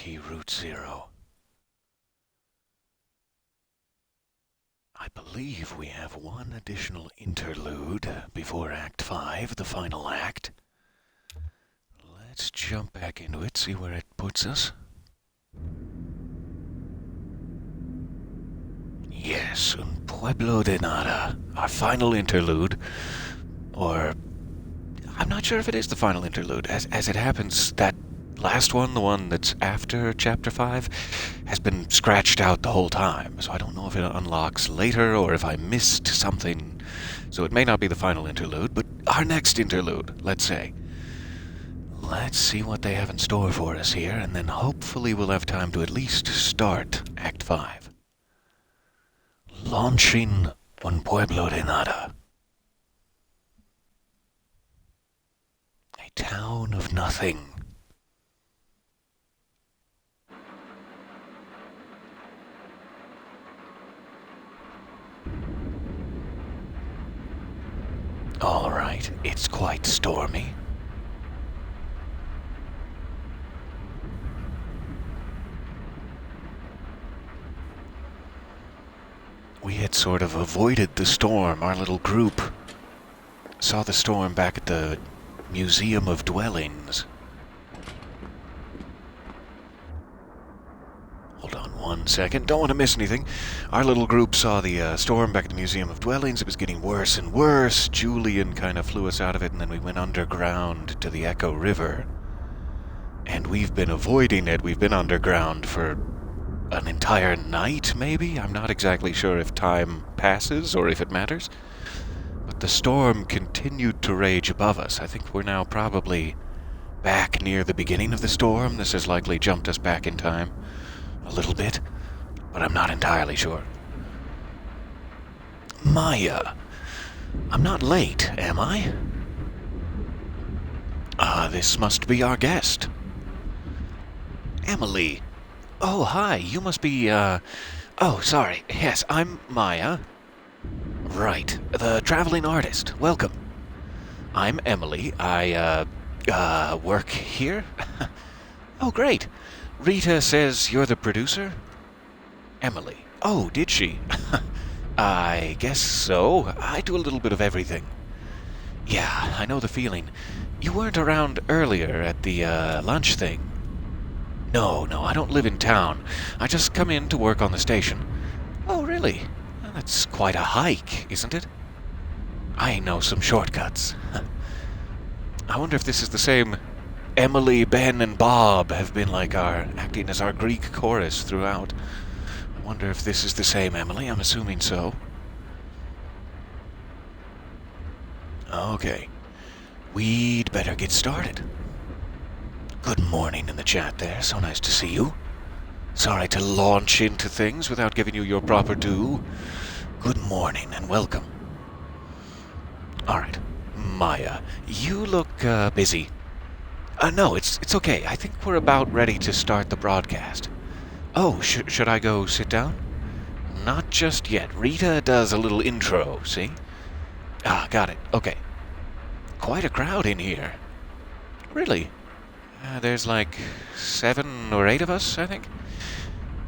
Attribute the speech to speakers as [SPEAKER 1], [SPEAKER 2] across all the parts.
[SPEAKER 1] key root 0. I believe we have one additional interlude before Act 5, the final act. Let's jump back into it, see where it puts us. Yes, Un Pueblo de Nada, our final interlude. Or, I'm not sure if it is the final interlude. As it happens, that last one, the one that's after Chapter 5, has been scratched out the whole time. So I don't know if it unlocks later or if I missed something. So it may not be the final interlude, but our next interlude, let's say. Let's see what they have in store for us here, and then hopefully we'll have time to at least start Act 5. Launching Un Pueblo de Nada. A town of nothing. All right, it's quite stormy. We had sort of avoided the storm. Our little group saw the storm back at the Museum of Dwellings. Hold on one second. Don't want to miss anything. Our little group saw the storm back at the Museum of Dwellings. It was getting worse and worse. Julian kind of flew us out of it, and then we went underground to the Echo River. And we've been avoiding it. We've been underground for an entire night, maybe? I'm not exactly sure if time passes or if it matters. But the storm continued to rage above us. I think we're now probably back near the beginning of the storm. This has likely jumped us back in time a little bit, but I'm not entirely sure. Maya, I'm not late, am I? This must be our guest. Emily. Oh, hi, you must be, oh, sorry. Yes, I'm Maya. Right, the traveling artist. Welcome. I'm Emily. I, work here? Oh, great. Rita says you're the producer? Emily. Oh, did she? I guess so. I do a little bit of everything. Yeah, I know the feeling. You weren't around earlier at the, lunch thing. No, I don't live in town. I just come in to work on the station. Oh, really? Well, that's quite a hike, isn't it? I know some shortcuts. I wonder if this is the same Emily, Ben, and Bob have been acting as our Greek chorus throughout. I wonder if this is the same Emily. I'm assuming so. Okay. We'd better get started. Good morning in the chat there. So nice to see you. Sorry to launch into things without giving you your proper due. Good morning and welcome. Alright. Maya, you look, busy. No, it's okay. I think we're about ready to start the broadcast. Oh, should I go sit down? Not just yet. Rita does a little intro, see? Ah, got it. Okay. Quite a crowd in here. Really? There's like 7 or 8 of us, I think.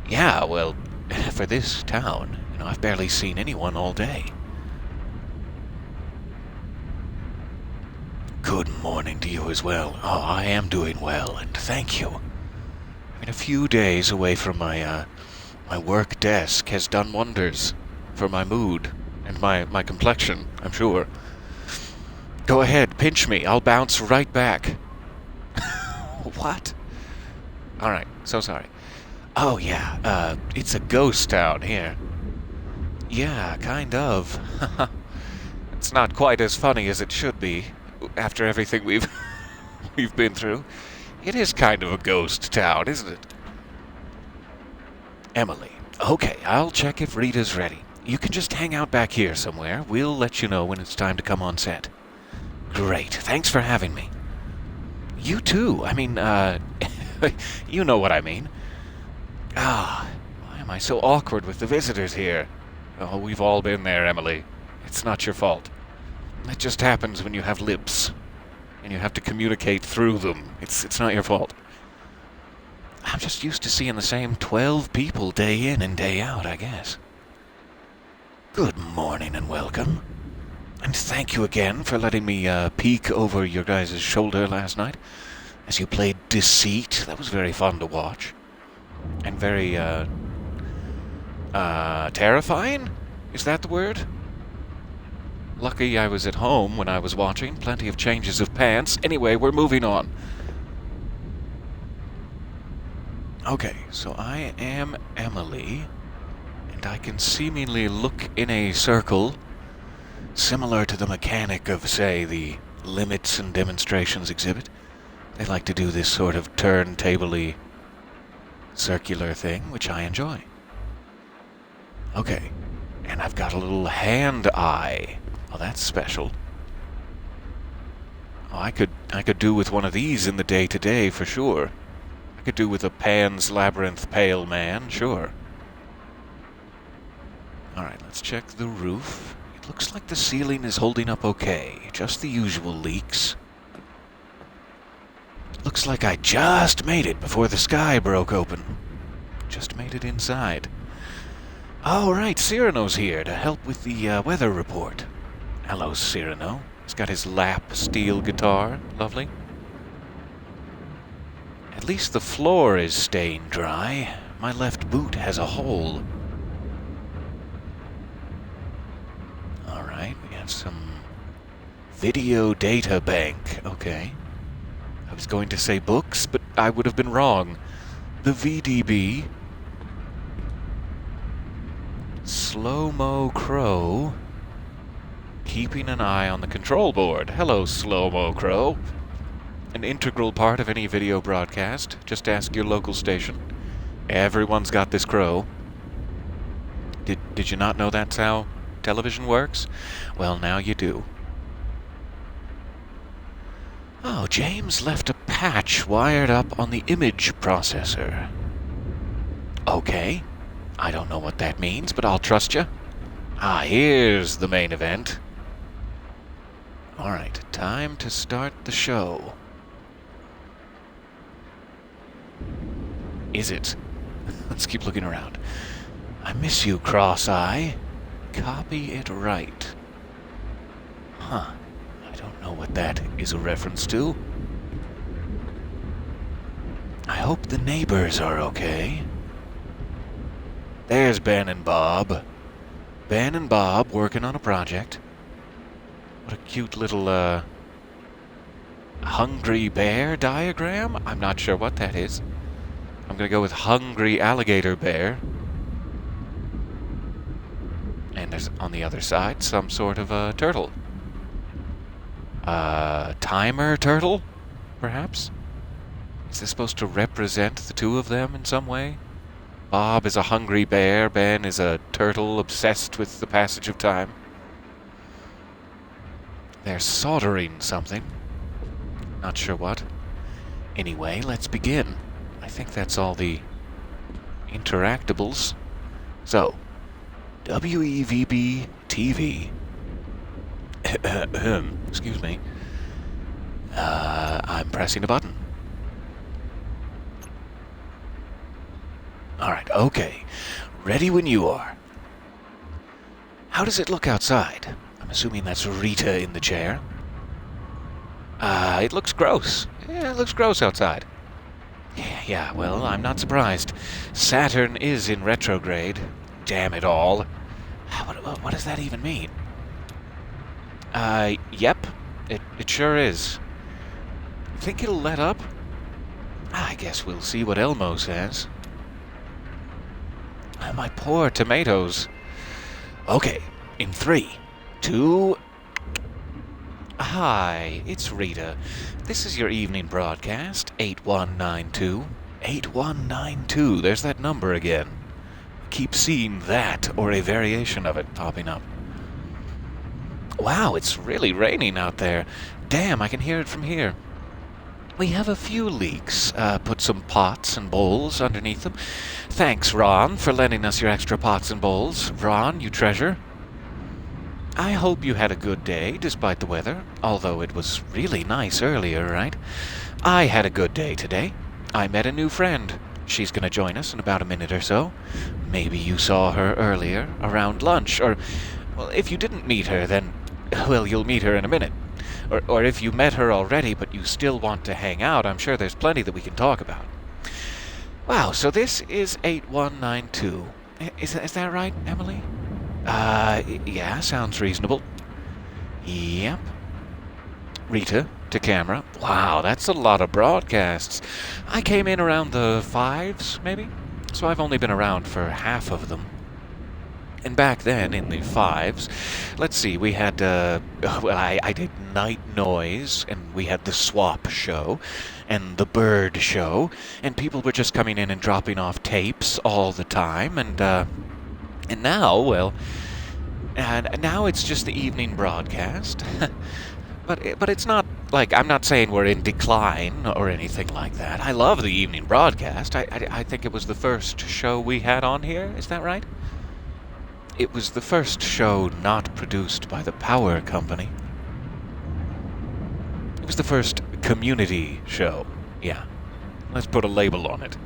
[SPEAKER 1] Yeah, well, for this town, I've barely seen anyone all day. Good morning to you as well. Oh, I am doing well, and thank you. I mean, a few days away from my work desk has done wonders for my mood and my complexion, I'm sure. Go ahead, pinch me. I'll bounce right back. What? Alright, so sorry. Oh, yeah, it's a ghost town here. Yeah, kind of. It's not quite as funny as it should be, after everything we've been through. It is kind of a ghost town, isn't it? Emily. Okay, I'll check if Rita's ready. You can just hang out back here somewhere. We'll let you know when it's time to come on set. Great, thanks for having me. You too. I mean, you know what I mean. Why am I so awkward with the visitors here? Oh, we've all been there, Emily. It's not your fault. It just happens when you have lips, and you have to communicate through them. It's not your fault. I'm just used to seeing the same 12 people day in and day out, I guess. Good morning and welcome. And thank you again for letting me peek over your guys' shoulder last night as you played Deceit. That was very fun to watch. And very, terrifying? Is that the word? Lucky I was at home when I was watching. Plenty of changes of pants. Anyway, we're moving on. Okay, so I am Emily, and I can seemingly look in a circle, similar to the mechanic of, say, the Limits and Demonstrations exhibit. They like to do this sort of turntable-y circular thing, which I enjoy. Okay, and I've got a little hand eye. Oh, that's special. Oh, I could do with one of these in the day-to-day for sure. I could do with a Pan's Labyrinth Pale Man, sure. Alright, let's check the roof. It looks like the ceiling is holding up okay. Just the usual leaks. Looks like I just made it before the sky broke open. Just made it inside. Oh, right, Cyrano's here to help with the weather report. Hello, Cyrano. He's got his lap steel guitar. Lovely. At least the floor is staying dry. My left boot has a hole. Alright, we have some video data bank. Okay. I was going to say books, but I would have been wrong. The VDB. Slow-mo Crow. Keeping an eye on the control board. Hello, Slow-mo Crow. An integral part of any video broadcast. Just ask your local station. Everyone's got this crow. Did you not know that's how television works? Well, now you do. Oh, James left a patch wired up on the image processor. Okay. I don't know what that means, but I'll trust you. Ah, here's the main event. Alright, time to start the show. Is it? Let's keep looking around. I miss you, Cross-Eye. Copy it right. Huh. I don't know what that is a reference to. I hope the neighbors are okay. There's Ben and Bob. Ben and Bob working on a project. What a cute little, hungry bear diagram? I'm not sure what that is. I'm gonna go with hungry alligator bear. And there's, on the other side, some sort of a turtle. Timer turtle, perhaps? Is this supposed to represent the two of them in some way? Bob is a hungry bear, Ben is a turtle obsessed with the passage of time. They're soldering something. Not sure what. Anyway, let's begin. I think that's all the interactables. So, WEVP-TV. Excuse me. I'm pressing a button. Alright, okay. Ready when you are. How does it look outside? I'm assuming that's Rita in the chair. It looks gross. Yeah, it looks gross outside. Yeah, well, I'm not surprised. Saturn is in retrograde. Damn it all. What does that even mean? Yep. It sure is. Think it'll let up? I guess we'll see what Elmo says. My poor tomatoes. Okay, in 3, 2... Hi, it's Rita. This is your evening broadcast, 8192. 8192, there's that number again. Keep seeing that, or a variation of it, popping up. Wow, it's really raining out there. Damn, I can hear it from here. We have a few leaks. Put some pots and bowls underneath them. Thanks, Ron, for lending us your extra pots and bowls. Ron, you treasure. I hope you had a good day, despite the weather, although it was really nice earlier, right? I had a good day today. I met a new friend. she's going to join us in about a minute or so. Maybe you saw her earlier, around lunch, or, well, if you didn't meet her, then, well, you'll meet her in a minute. Or if you met her already, but you still want to hang out, I'm sure there's plenty that we can talk about. Wow, so this is 8192. Is that right, Emily? Yeah, sounds reasonable. Yep. Rita to camera. Wow, that's a lot of broadcasts. I came in around the 5s, maybe? So I've only been around for half of them. And back then, in the 5s, let's see, we had, I did Night Noise, and we had the Swap Show, and the Bird Show, and people were just coming in and dropping off tapes all the time, and now, well, now it's just the evening broadcast. But it's not, like, I'm not saying we're in decline or anything like that. I love the evening broadcast. I think it was the first show we had on here, is that right? It was the first show not produced by the power company. It was the first community show. Yeah. Let's put a label on it.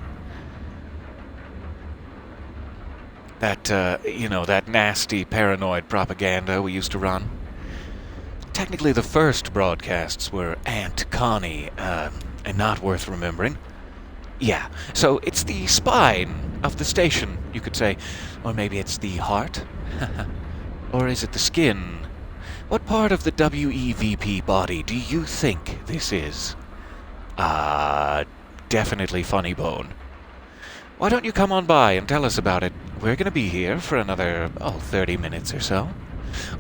[SPEAKER 1] That, that nasty paranoid propaganda we used to run. Technically, the first broadcasts were Aunt Connie, and not worth remembering. Yeah, so it's the spine of the station, you could say. Or maybe it's the heart? Or is it the skin? What part of the WEVP body do you think this is? Definitely Funny Bone. Why don't you come on by and tell us about it? We're going to be here for another, 30 minutes or so.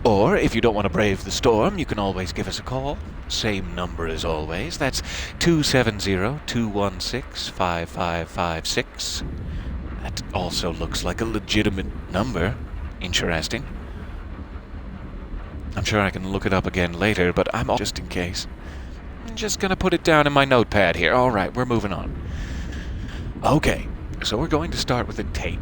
[SPEAKER 1] Or, if you don't want to brave the storm, you can always give us a call. Same number as always. That's 270-216-5556. That also looks like a legitimate number. Interesting. I'm sure I can look it up again later, but I'm just in case. I'm just gonna put it down in my notepad here. Alright, we're moving on. Okay, so we're going to start with a tape.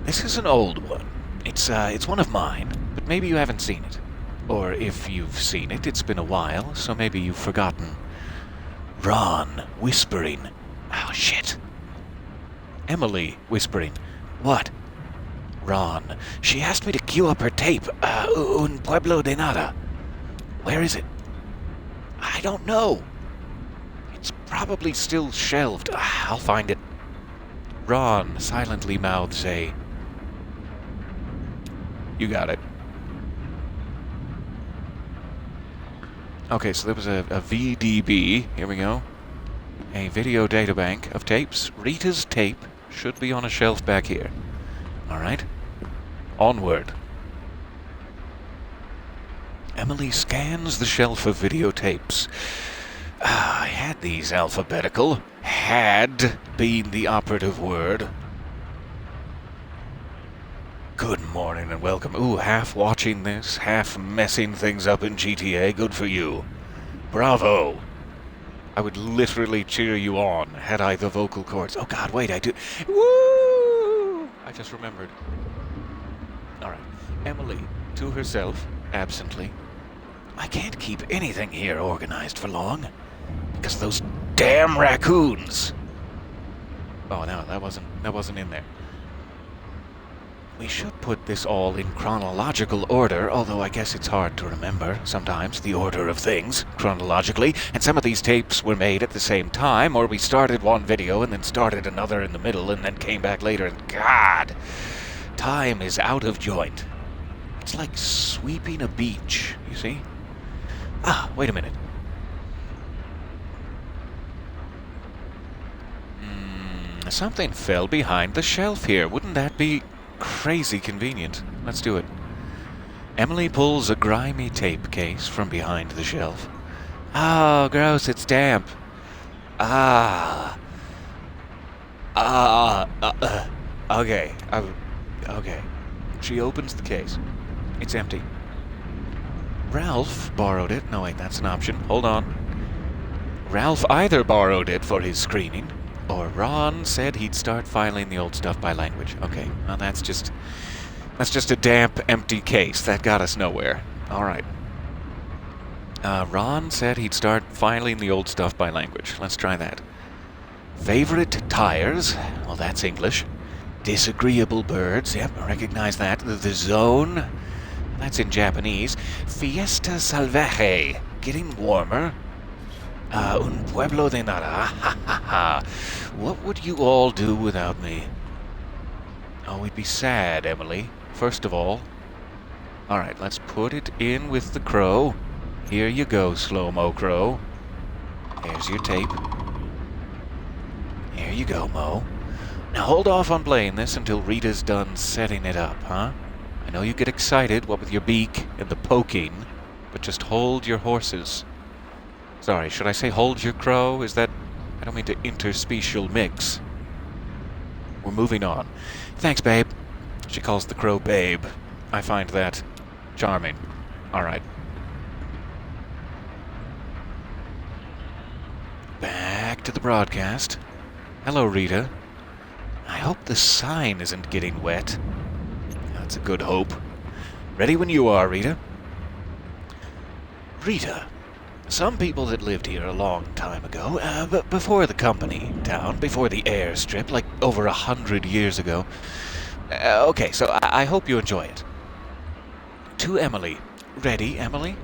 [SPEAKER 1] This is an old one. It's one of mine, but maybe you haven't seen it. Or if you've seen it, it's been a while, so maybe you've forgotten. Ron whispering. Oh, shit. Emily whispering. What? Ron. She asked me to queue up her tape. Un Pueblo de Nada. Where is it? I don't know. It's probably still shelved. I'll find it. Ron silently mouths a... You got it. Okay, so there was a VDB. Here we go. A video databank of tapes. Rita's tape should be on a shelf back here. Alright. Onward. Emily scans the shelf of videotapes. I had these alphabetical. Had been the operative word. Good morning and welcome. Ooh, half watching this, half messing things up in GTA. Good for you. Bravo. I would literally cheer you on had I the vocal cords. Oh god, wait, I do. Woo! I just remembered. Alright. Emily, to herself, absently. I can't keep anything here organized for long. Because of those damn raccoons. Oh no, that wasn't in there. We should put this all in chronological order, although I guess it's hard to remember, sometimes, the order of things, chronologically, and some of these tapes were made at the same time, or we started one video and then started another in the middle and then came back later, and God, time is out of joint. It's like sweeping a beach, you see? Ah, wait a minute. Something fell behind the shelf here. Wouldn't that be crazy convenient? Let's do it. Emily pulls a grimy tape case from behind the shelf. Oh, gross, it's damp. Okay. Okay. She opens the case. It's empty. Ralph borrowed it. No, wait, that's an option. Hold on. Ralph either borrowed it for his screening, or Ron said he'd start filing the old stuff by language. Okay, well that's just a damp, empty case. That got us nowhere. Alright. Ron said he'd start filing the old stuff by language. Let's try that. Favorite tires? Well, that's English. Disagreeable birds, yep, I recognize that. The zone? That's in Japanese. Fiesta salvaje, getting warmer. Un pueblo de nada, ha ha ha. What would you all do without me? Oh, we'd be sad, Emily. First of all. Alright, let's put it in with the crow. Here you go, slow-mo crow. There's your tape. Here you go, Mo. Now hold off on playing this until Rita's done setting it up, huh? I know you get excited, what with your beak and the poking, but just hold your horses. Sorry, should I say hold your crow? Is that... I don't mean to interspecial mix. We're moving on. Thanks, babe. She calls the crow babe. I find that charming. Alright. Back to the broadcast. Hello, Rita. I hope the sign isn't getting wet. That's a good hope. Ready when you are, Rita. Rita, some people that lived here a long time ago, before the company town, before the airstrip, like over 100 years ago. Okay, so I hope you enjoy it. To Emily. Ready, Emily?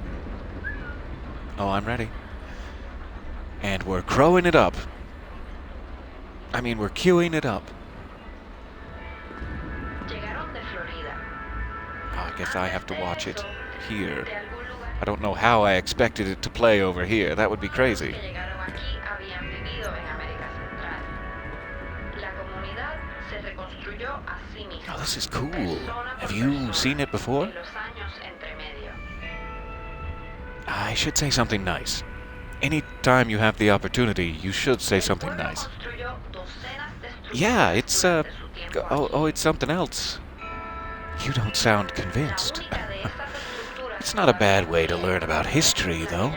[SPEAKER 1] Oh, I'm ready. And we're crowing it up. I mean, we're queuing it up. I guess I have to watch it here. I don't know how I expected it to play over here. That would be crazy. Oh, this is cool. Have you seen it before? I should say something nice. Anytime you have the opportunity, you should say something nice. Yeah, it's, it's something else. You don't sound convinced. It's not a bad way to learn about history, though.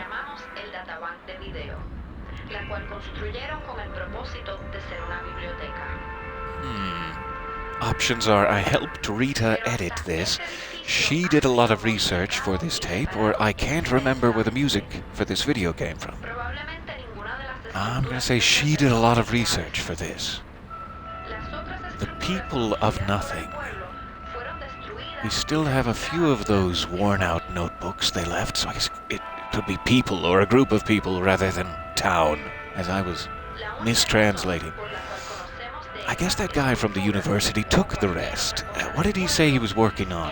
[SPEAKER 1] Options are I helped Rita edit this, she did a lot of research for this tape, or I can't remember where the music for this video came from. I'm gonna say she did a lot of research for this. The people of nothing. We still have a few of those worn-out notebooks they left, so I guess it could be people or a group of people rather than town, as I was mistranslating. I guess that guy from the university took the rest. What did he say he was working on?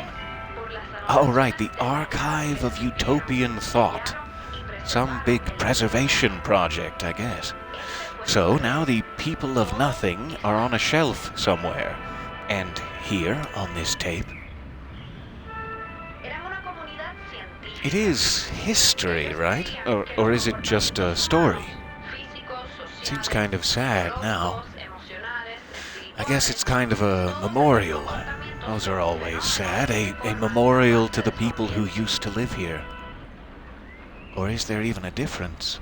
[SPEAKER 1] Oh, right, the Archive of Utopian Thought. Some big preservation project, I guess. So now the people of nothing are on a shelf somewhere. And here, on this tape, it is history, right? Or is it just a story? Seems kind of sad now. I guess it's kind of a memorial. Those are always sad. A memorial to the people who used to live here. Or is there even a difference?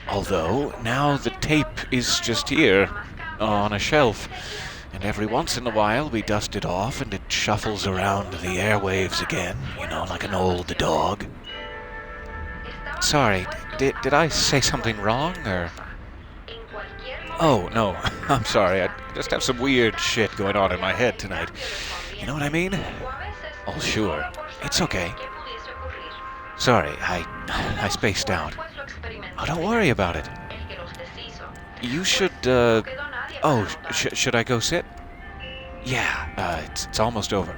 [SPEAKER 1] Although, now the tape is just here, on a shelf. And every once in a while we dust it off and it shuffles around the airwaves again, you know, like an old dog. Sorry, did I say something wrong, or...? Oh, no, I'm sorry, I just have some weird shit going on in my head tonight. You know what I mean? Oh, sure, it's okay. Sorry, I spaced out. Oh, don't worry about it. You should, should I go sit? Yeah, it's almost over.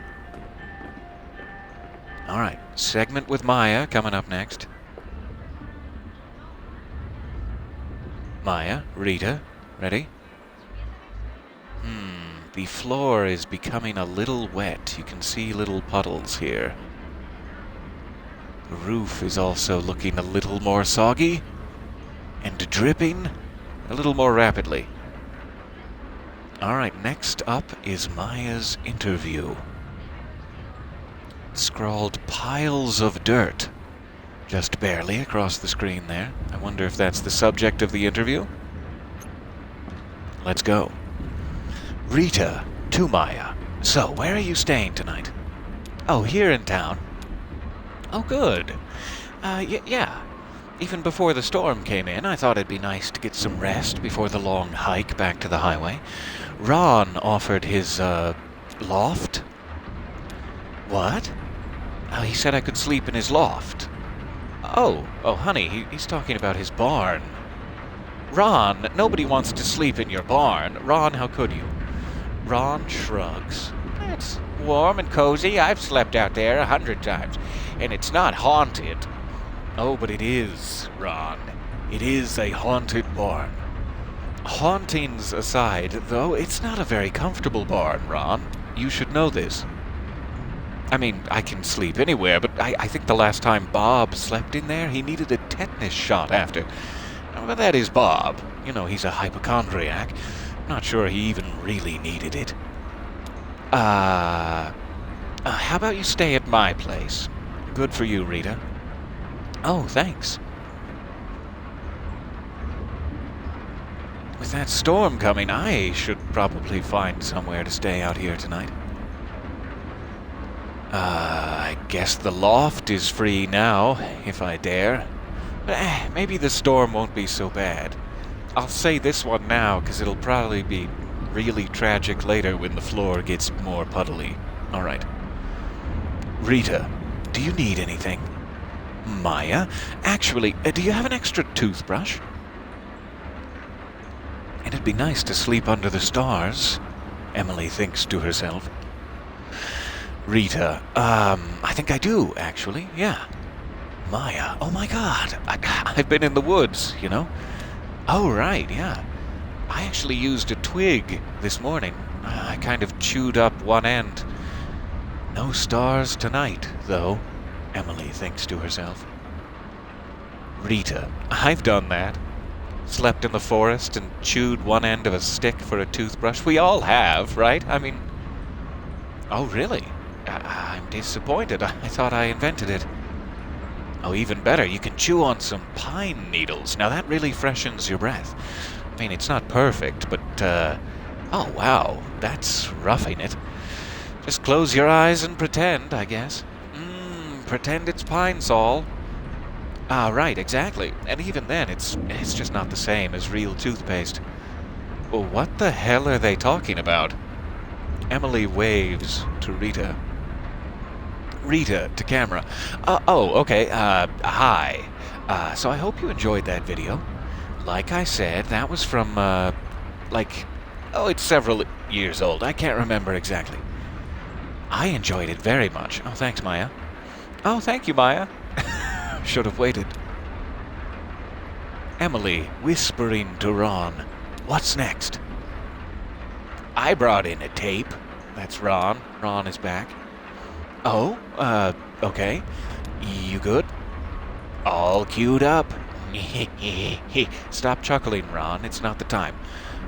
[SPEAKER 1] Alright, segment with Maya coming up next. Maya, Rita, ready? The floor is becoming a little wet. You can see little puddles here. The roof is also looking a little more soggy and dripping a little more rapidly. Alright, next up is Maya's interview. Scrawled piles of dirt. Just barely across the screen there. I wonder if that's the subject of the interview? Let's go. Rita, to Maya. So, where are you staying tonight? Oh, here in town. Oh, good. Yeah. even before the storm came in, I thought it'd be nice to get some rest before the long hike back to the highway. Ron offered his, loft. What? Oh, he said I could sleep in his loft. Oh, honey, he's talking about his barn. Ron, nobody wants to sleep in your barn. Ron, how could you? Ron shrugs. It's warm and cozy. I've slept out there 100 times, and it's not haunted. Oh, but it is, Ron. It is a haunted barn. Hauntings aside, though, it's not a very comfortable barn, Ron. You should know this. I mean, I can sleep anywhere, but I think the last time Bob slept in there, he needed a tetanus shot after. But that is Bob. You know, he's a hypochondriac. Not sure he even really needed it. How about you stay at my place? Good for you, Rita. Oh, thanks. With that storm coming, I should probably find somewhere to stay out here tonight. I guess the loft is free now, if I dare. But maybe the storm won't be so bad. I'll say this one now, because it'll probably be really tragic later when the floor gets more puddly. Alright. Rita, do you need anything? Maya? Actually, do you have an extra toothbrush? And it'd be nice to sleep under the stars, Emily thinks to herself. Rita, I think I do, actually, yeah. Maya, oh my god, I've been in the woods, you know? Oh, right, yeah. I actually used a twig this morning. I kind of chewed up one end. No stars tonight, though, Emily thinks to herself. Rita, I've done that. Slept in the forest and chewed one end of a stick for a toothbrush. We all have, right? I mean... Oh, really? I'm disappointed. I thought I invented it. Oh, even better, you can chew on some pine needles. Now that really freshens your breath. I mean, it's not perfect, but, oh, wow, that's roughing it. Just close your eyes and pretend, I guess. Pretend it's Pine Sol. Ah, right, exactly. And even then, it's just not the same as real toothpaste. Well, what the hell are they talking about? Emily waves to Rita. Rita to camera. Okay, hi. So I hope you enjoyed that video. Like I said, that was from, it's several years old. I can't remember exactly. I enjoyed it very much. Oh, thanks, Maya. Oh, thank you, Maya. Should have waited. Emily whispering to Ron. What's next? I brought in a tape. That's Ron. Ron is back. Oh, okay. You good? All queued up. Stop chuckling, Ron. It's not the time.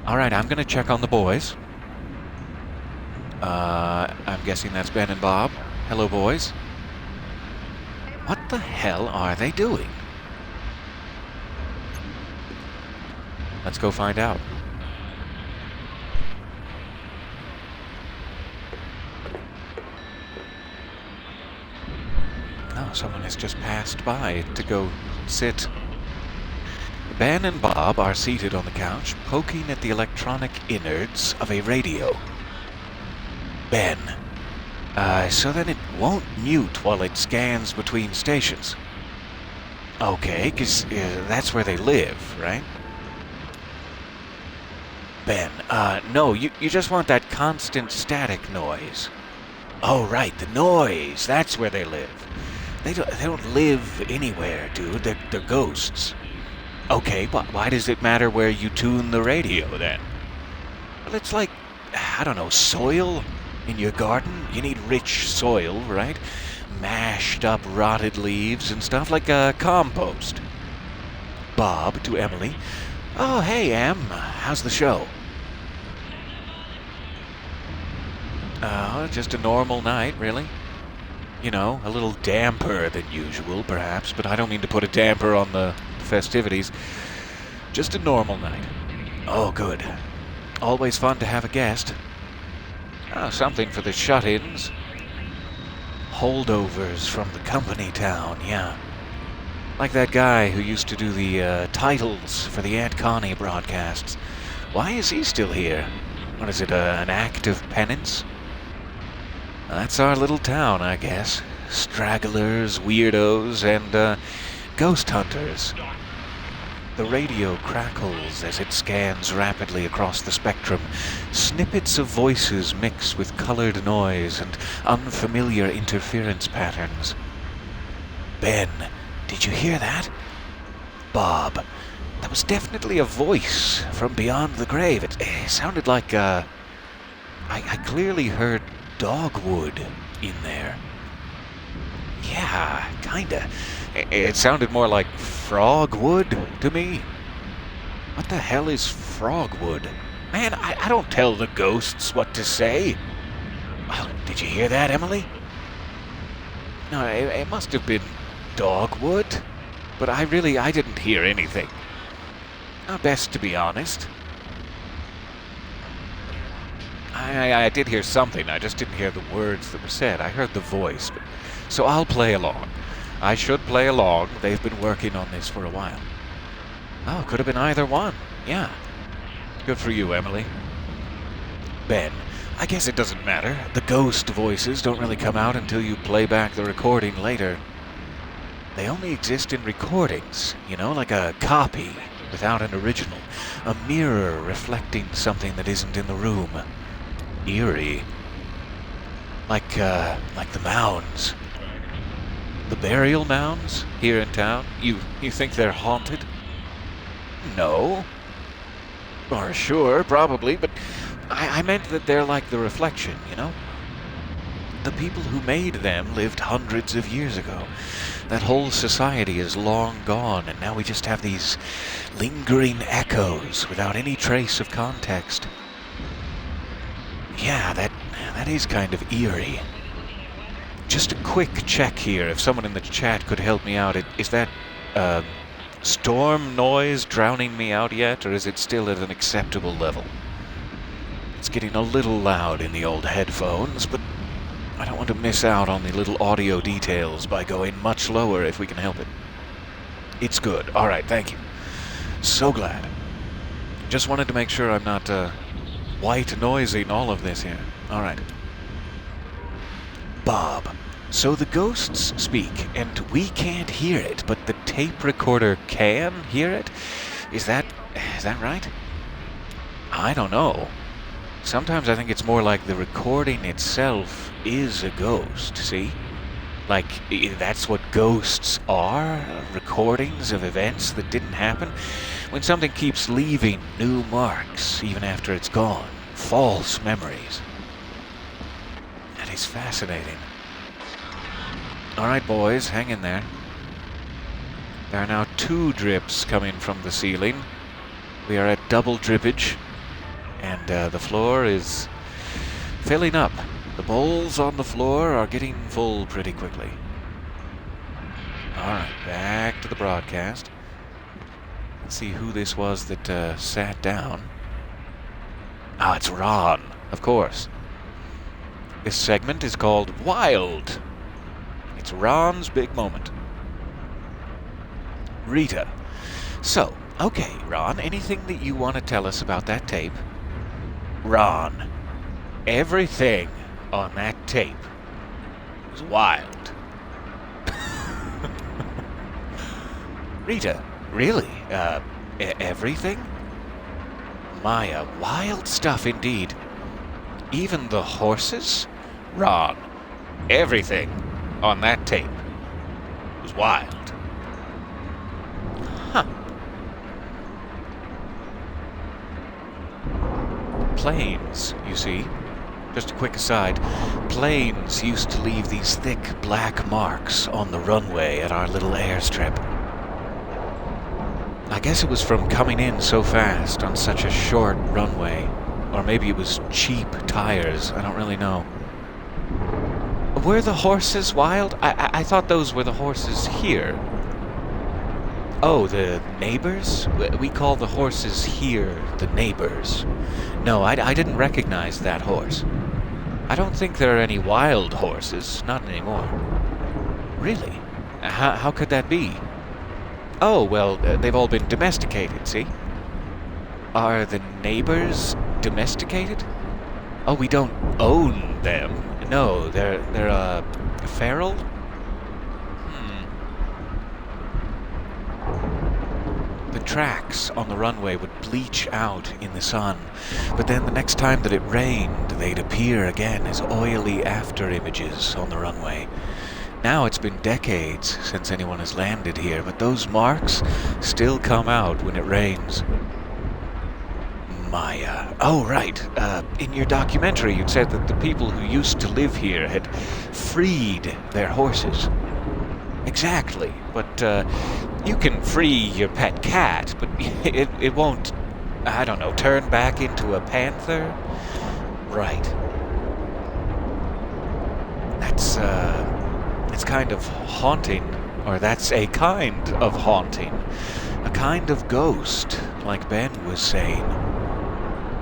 [SPEAKER 1] All right, I'm gonna check on the boys. I'm guessing that's Ben and Bob. Hello, boys. What the hell are they doing? Let's go find out. Oh, someone has just passed by to go sit. Ben and Bob are seated on the couch, poking at the electronic innards of a radio. Ben. So then it won't mute while it scans between stations. Okay, 'cause that's where they live, right? Ben, no, you just want that constant static noise. Oh, right, the noise, that's where they live. They don't live anywhere, dude, they're ghosts. Okay, but why does it matter where you tune the radio, then? Well, it's like, I don't know, soil? In your garden, you need rich soil, right? Mashed up rotted leaves and stuff like compost. Bob to Emily. Oh, hey, Em. How's the show? Just a normal night, really. You know, a little damper than usual, perhaps, but I don't mean to put a damper on the festivities. Just a normal night. Oh, good. Always fun to have a guest. Something for the shut-ins. Holdovers from the company town, yeah. Like that guy who used to do the titles for the Aunt Connie broadcasts. Why is he still here? What is it, an act of penance? That's our little town, I guess. Stragglers, weirdos, and ghost hunters. The radio crackles as it scans rapidly across the spectrum. Snippets of voices mix with colored noise and unfamiliar interference patterns. Ben, did you hear that? Bob, that was definitely a voice from beyond the grave. It sounded like, I clearly heard dogwood in there. Yeah, kinda. It sounded more like frogwood to me. What the hell is frogwood? Man, I don't tell the ghosts what to say. Well, did you hear that, Emily? No, it must have been dogwood, but I didn't hear anything. Best to be honest. I did hear something, I just didn't hear the words that were said. I heard the voice, so I'll play along. I should play along. They've been working on this for a while. Oh, could have been either one. Yeah. Good for you, Emily. Ben, I guess it doesn't matter. The ghost voices don't really come out until you play back the recording later. They only exist in recordings, like a copy without an original. A mirror reflecting something that isn't in the room. Eerie. Like the mounds. The burial mounds here in town? You think they're haunted? No. Or sure, probably, but I meant that they're like the reflection, The people who made them lived hundreds of years ago. That whole society is long gone, and now we just have these lingering echoes without any trace of context. Yeah, that is kind of eerie. Just a quick check here, if someone in the chat could help me out. Is that storm noise drowning me out yet, or is it still at an acceptable level? It's getting a little loud in the old headphones, but I don't want to miss out on the little audio details by going much lower if we can help it. It's good. All right, thank you. So glad. Just wanted to make sure I'm not white noising all of this here. All right. Bob, so the ghosts speak, and we can't hear it, but the tape recorder can hear it? Is that right? I don't know. Sometimes I think it's more like the recording itself is a ghost, see? Like, that's what ghosts are? Recordings of events that didn't happen? When something keeps leaving new marks, even after it's gone. False memories. That is fascinating. All right, boys, hang in there. There are now 2 drips coming from the ceiling. We are at double drippage, and the floor is filling up. The bowls on the floor are getting full pretty quickly. All right, back to the broadcast. Let's see who this was that sat down. It's Ron, of course. This segment is called Wild. It's Ron's big moment. Rita. So, okay, Ron, anything that you want to tell us about that tape? Ron, everything on that tape was wild. Rita, really? Everything? Maya, wild stuff indeed. Even the horses? Ron, everything on that tape was wild. Huh. Planes, you see. Just a quick aside. Planes used to leave these thick black marks on the runway at our little airstrip. I guess it was from coming in so fast on such a short runway. Or maybe it was cheap tires. I don't really know. Were the horses wild? I thought those were the horses here. Oh, the neighbors? We call the horses here the neighbors. No, I didn't recognize that horse. I don't think there are any wild horses. Not anymore. Really? How could that be? Oh, well, they've all been domesticated, see? Are the neighbors domesticated? Oh, we don't own them. No, they're feral? The tracks on the runway would bleach out in the sun, but then the next time that it rained, they'd appear again as oily after images on the runway. Now it's been decades since anyone has landed here, but those marks still come out when it rains. Maya. Oh, right. In your documentary, you'd said that the people who used to live here had freed their horses. Exactly, but you can free your pet cat, but it won't, I don't know, turn back into a panther? Right. It's kind of haunting, or that's a kind of haunting. A kind of ghost, like Ben was saying.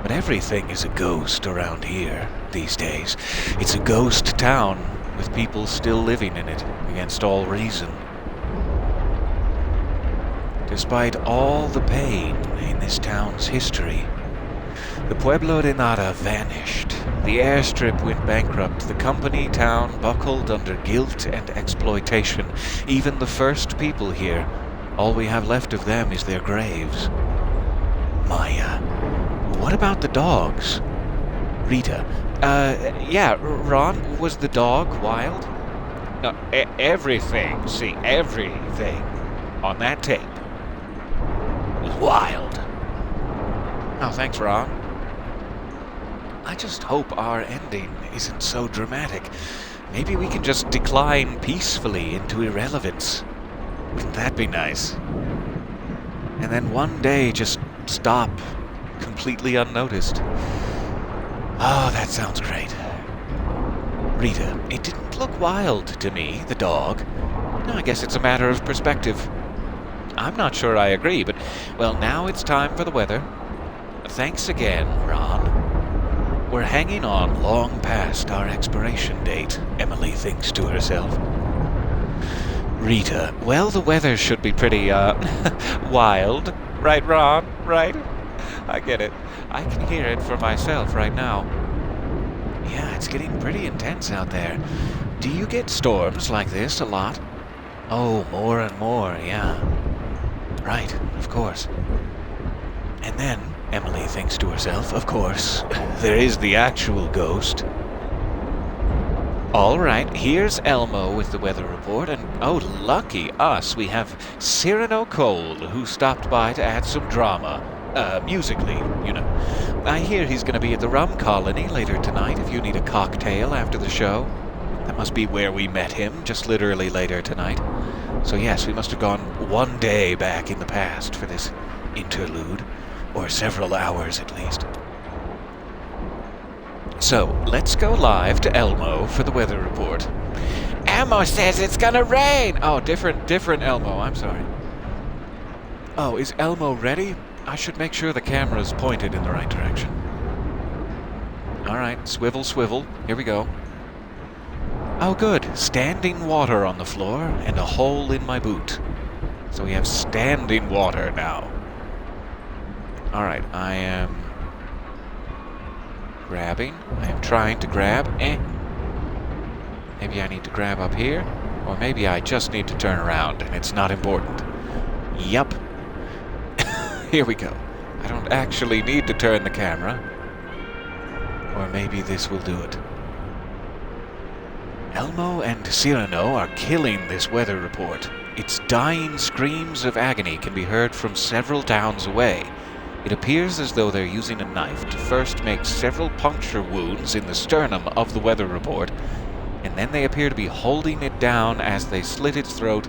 [SPEAKER 1] But everything is a ghost around here these days. It's a ghost town, with people still living in it, against all reason. Despite all the pain in this town's history, the Pueblo de Nada vanished. The airstrip went bankrupt. The company town buckled under guilt and exploitation. Even the first people here, all we have left of them is their graves. Maya, what about the dogs? Rita, yeah, Ron, was the dog wild? No, everything, see, everything on that tape was wild. Oh, thanks, Ron. I just hope our ending isn't so dramatic. Maybe we can just decline peacefully into irrelevance. Wouldn't that be nice? And then one day just stop completely unnoticed. Oh, that sounds great. Rita, it didn't look wild to me, the dog. No, I guess it's a matter of perspective. I'm not sure I agree, but, well, now it's time for the weather. Thanks again, Ron. We're hanging on long past our expiration date, Emily thinks to herself. Rita, well, the weather should be pretty, wild. Right, Ron? Right? I get it. I can hear it for myself right now. Yeah, it's getting pretty intense out there. Do you get storms like this a lot? Oh, more and more, yeah. Right, of course. And then, Emily thinks to herself, of course, there is the actual ghost. All right, here's Elmo with the weather report, and oh, lucky us, we have Cyrano Cole, who stopped by to add some drama. Musically, you know. I hear he's going to be at the Rum Colony later tonight if you need a cocktail after the show. That must be where we met him, just literally later tonight. So yes, we must have gone one day back in the past for this interlude, or several hours at least. So, let's go live to Elmo for the weather report. Elmo says it's gonna rain! Oh, different Elmo, I'm sorry. Oh, is Elmo ready? I should make sure the camera's pointed in the right direction. Alright, swivel, swivel. Here we go. Oh, good. Standing water on the floor and a hole in my boot. So we have standing water now. Alright, I am grabbing. I am trying to grab. Maybe I need to grab up here. Or maybe I just need to turn around and it's not important. Yup. Here we go. I don't actually need to turn the camera. Or maybe this will do it. Elmo and Cyrano are killing this weather report. Its dying screams of agony can be heard from several towns away. It appears as though they're using a knife to first make several puncture wounds in the sternum of the weather report, and then they appear to be holding it down as they slit its throat,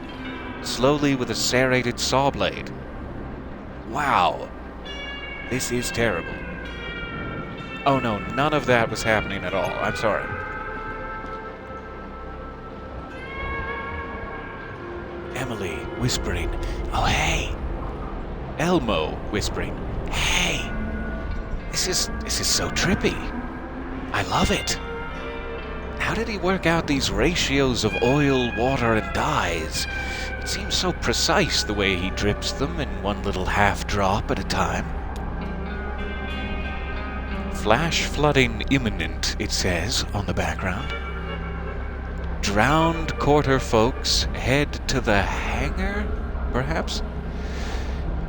[SPEAKER 1] slowly with a serrated saw blade. Wow. This is terrible. Oh no, none of that was happening at all. I'm sorry. Emily whispering, "Oh hey." Elmo whispering, "Hey." This is so trippy. I love it. How How did he work out these ratios of oil, water, and dyes? It seems so precise the way he drips them in one little half drop at a time. Flash flooding imminent, it says on the background. Drowned quarter folks head to the hangar, perhaps?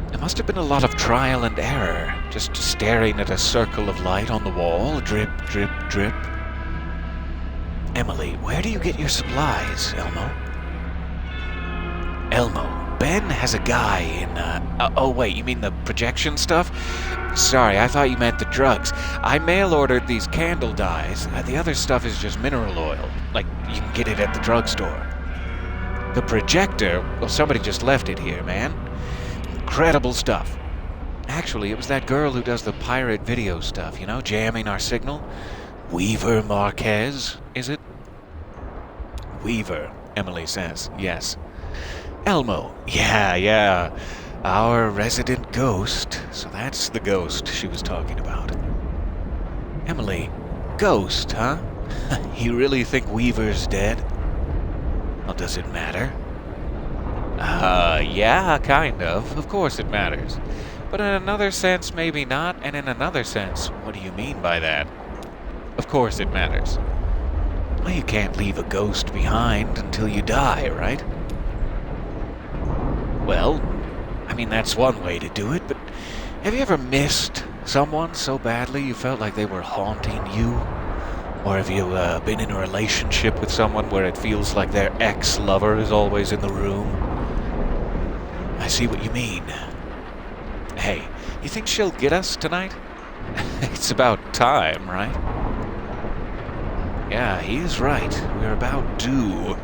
[SPEAKER 1] There must have been a lot of trial and error, just staring at a circle of light on the wall, drip, drip, drip. Emily, where do you get your supplies, Elmo? Elmo, Ben has a guy in, oh wait, you mean the projection stuff? Sorry, I thought you meant the drugs. I mail-ordered these candle dyes. The other stuff is just mineral oil. Like, you can get it at the drugstore. The projector, well, somebody just left it here, man. Incredible stuff. Actually, it was that girl who does the pirate video stuff, you know, jamming our signal. Weaver Marquez, is it? Weaver, Emily says, yes. Elmo, yeah. Our resident ghost. So that's the ghost she was talking about. Emily, ghost, huh? You really think Weaver's dead? Well, does it matter? Yeah, kind of. Of course it matters. But in another sense, maybe not, and in another sense, what do you mean by that? Of course it matters. Well, you can't leave a ghost behind until you die, right? Well, I mean, that's one way to do it, but have you ever missed someone so badly you felt like they were haunting you? Or have you been in a relationship with someone where it feels like their ex-lover is always in the room? I see what you mean. Hey, you think she'll get us tonight? It's about time, right? Yeah, he's right. We're about due.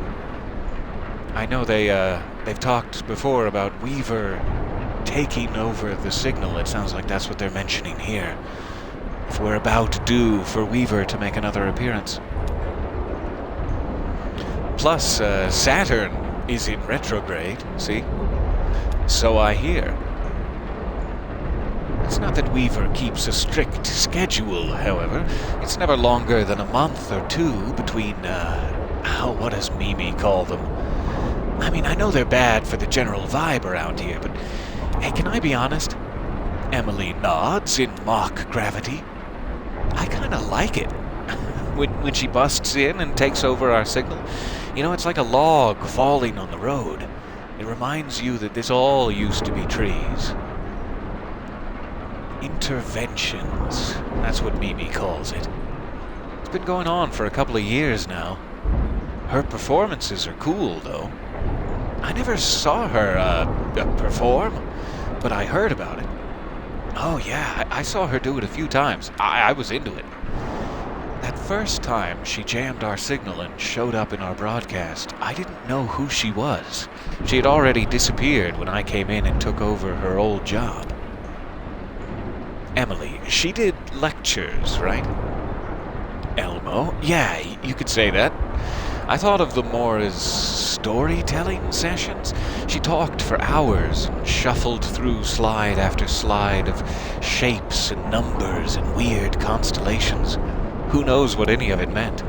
[SPEAKER 1] I know they've talked before about Weaver taking over the signal. It sounds like that's what they're mentioning here. If we're about due for Weaver to make another appearance. Plus, Saturn is in retrograde, see? So I hear. It's not that Weaver keeps a strict schedule, however. It's never longer than a month or two between, what does Mimi call them? I mean, I know they're bad for the general vibe around here, but hey, can I be honest? Emily nods in mock gravity. I kind of like it. When she busts in and takes over our signal, you know, it's like a log falling on the road. It reminds you that this all used to be trees. Interventions. That's what Mimi calls it. It's been going on for a couple of years now. Her performances are cool, though. I never saw her perform, but I heard about it. Oh yeah, I saw her do it a few times. I was into it. That first time she jammed our signal and showed up in our broadcast, I didn't know who she was. She had already disappeared when I came in and took over her old job. Emily, she did lectures, right? Elmo? Yeah, you could say that. I thought of them more as storytelling sessions. She talked for hours and shuffled through slide after slide of shapes and numbers and weird constellations. Who knows what any of it meant?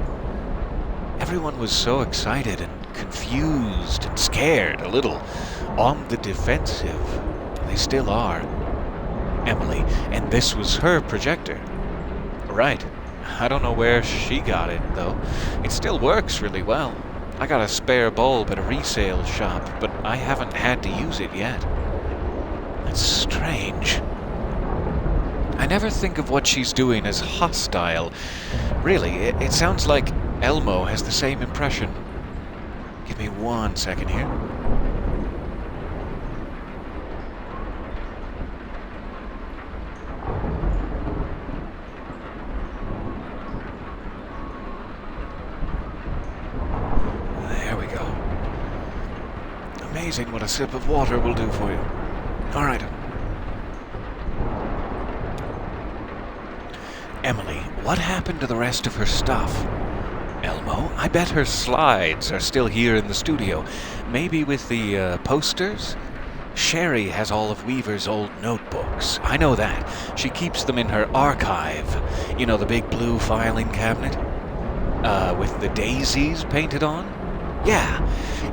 [SPEAKER 1] Everyone was so excited and confused and scared, a little on the defensive. They still are. Emily, and this was her projector. Right. I don't know where she got it, though. It still works really well. I got a spare bulb at a resale shop, but I haven't had to use it yet. That's strange. I never think of what she's doing as hostile. Really, it sounds like Elmo has the same impression. Give me 1 second here. Amazing what a sip of water will do for you. All right. Emily, what happened to the rest of her stuff? Elmo, I bet her slides are still here in the studio. Maybe with the posters? Sherry has all of Weaver's old notebooks. I know that. She keeps them in her archive. You know, the big blue filing cabinet? with the daisies painted on? Yeah.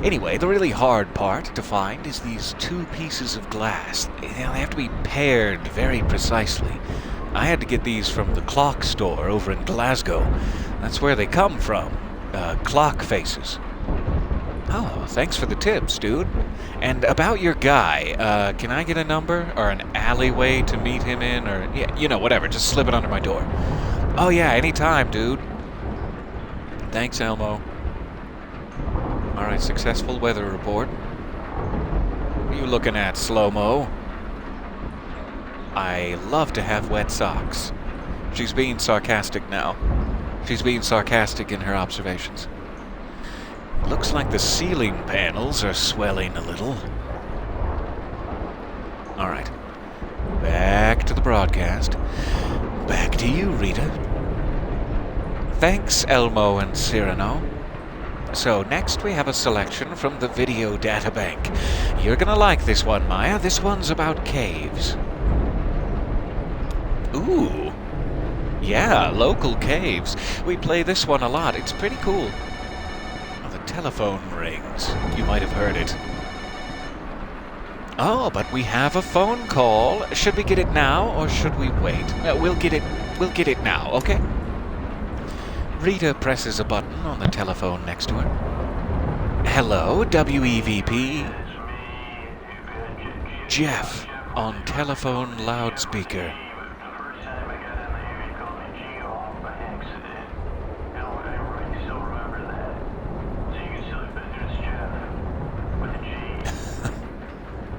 [SPEAKER 1] Anyway, the really hard part to find is these two pieces of glass. They have to be paired very precisely. I had to get these from the clock store over in Glasgow. That's where they come from. Clock faces. Oh, thanks for the tips, dude. And about your guy, can I get a number or an alleyway to meet him in? Or, yeah, whatever. Just slip it under my door. Oh, yeah, anytime, dude. Thanks, Elmo. Alright, successful weather report. What are you looking at, Slow-Mo? I love to have wet socks. She's being sarcastic now. She's being sarcastic in her observations. Looks like the ceiling panels are swelling a little. Alright. Back to the broadcast. Back to you, Rita. Thanks, Elmo and Cyrano. So next we have a selection from the video databank. You're gonna like this one, Maya. This one's about caves. Ooh. Yeah, local caves. We play this one a lot. It's pretty cool. Oh, the telephone rings. You might have heard it. Oh, but we have a phone call. Should we get it now or should we wait? We'll get it now, okay? Rita presses a button on the telephone next to her. Hello, WEVP. Jeff on telephone loudspeaker.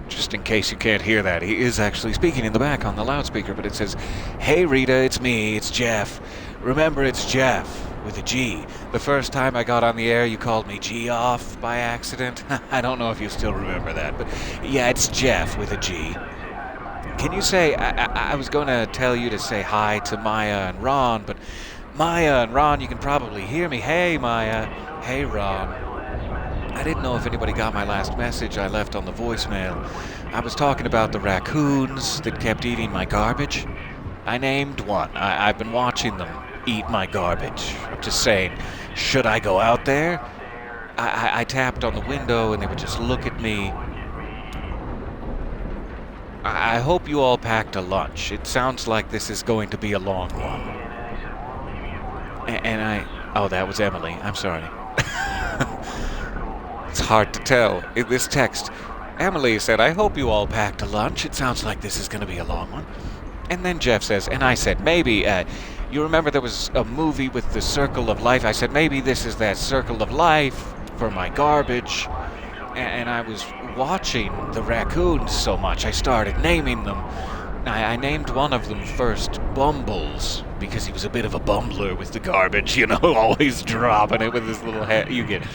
[SPEAKER 1] Just in case you can't hear that, he is actually speaking in the back on the loudspeaker, but it says, "Hey Rita, it's me, it's Jeff. Remember, it's Jeff. With a G. The first time I got on the air, you called me G-off by accident. I don't know if you still remember that, but yeah, it's Jeff with a G. Can you say, I was going to tell you to say hi to Maya and Ron, but Maya and Ron, you can probably hear me. Hey, Maya. Hey, Ron. I didn't know if anybody got my last message I left on the voicemail. I was talking about the raccoons that kept eating my garbage. I named one. I've been watching them eat my garbage. I'm just saying, should I go out there? I tapped on the window and they would just look at me. I hope you all packed a lunch. It sounds like this is going to be a long one. Oh, that was Emily. I'm sorry. It's hard to tell. In this text, Emily said, I hope you all packed a lunch. It sounds like this is going to be a long one. And then Jeff says, and I said, maybe, you remember there was a movie with the Circle of Life? I said, maybe this is that Circle of Life for my garbage. And I was watching the raccoons so much, I started naming them. I named one of them first Bumbles, because he was a bit of a bumbler with the garbage, always dropping it with his little head. You get it.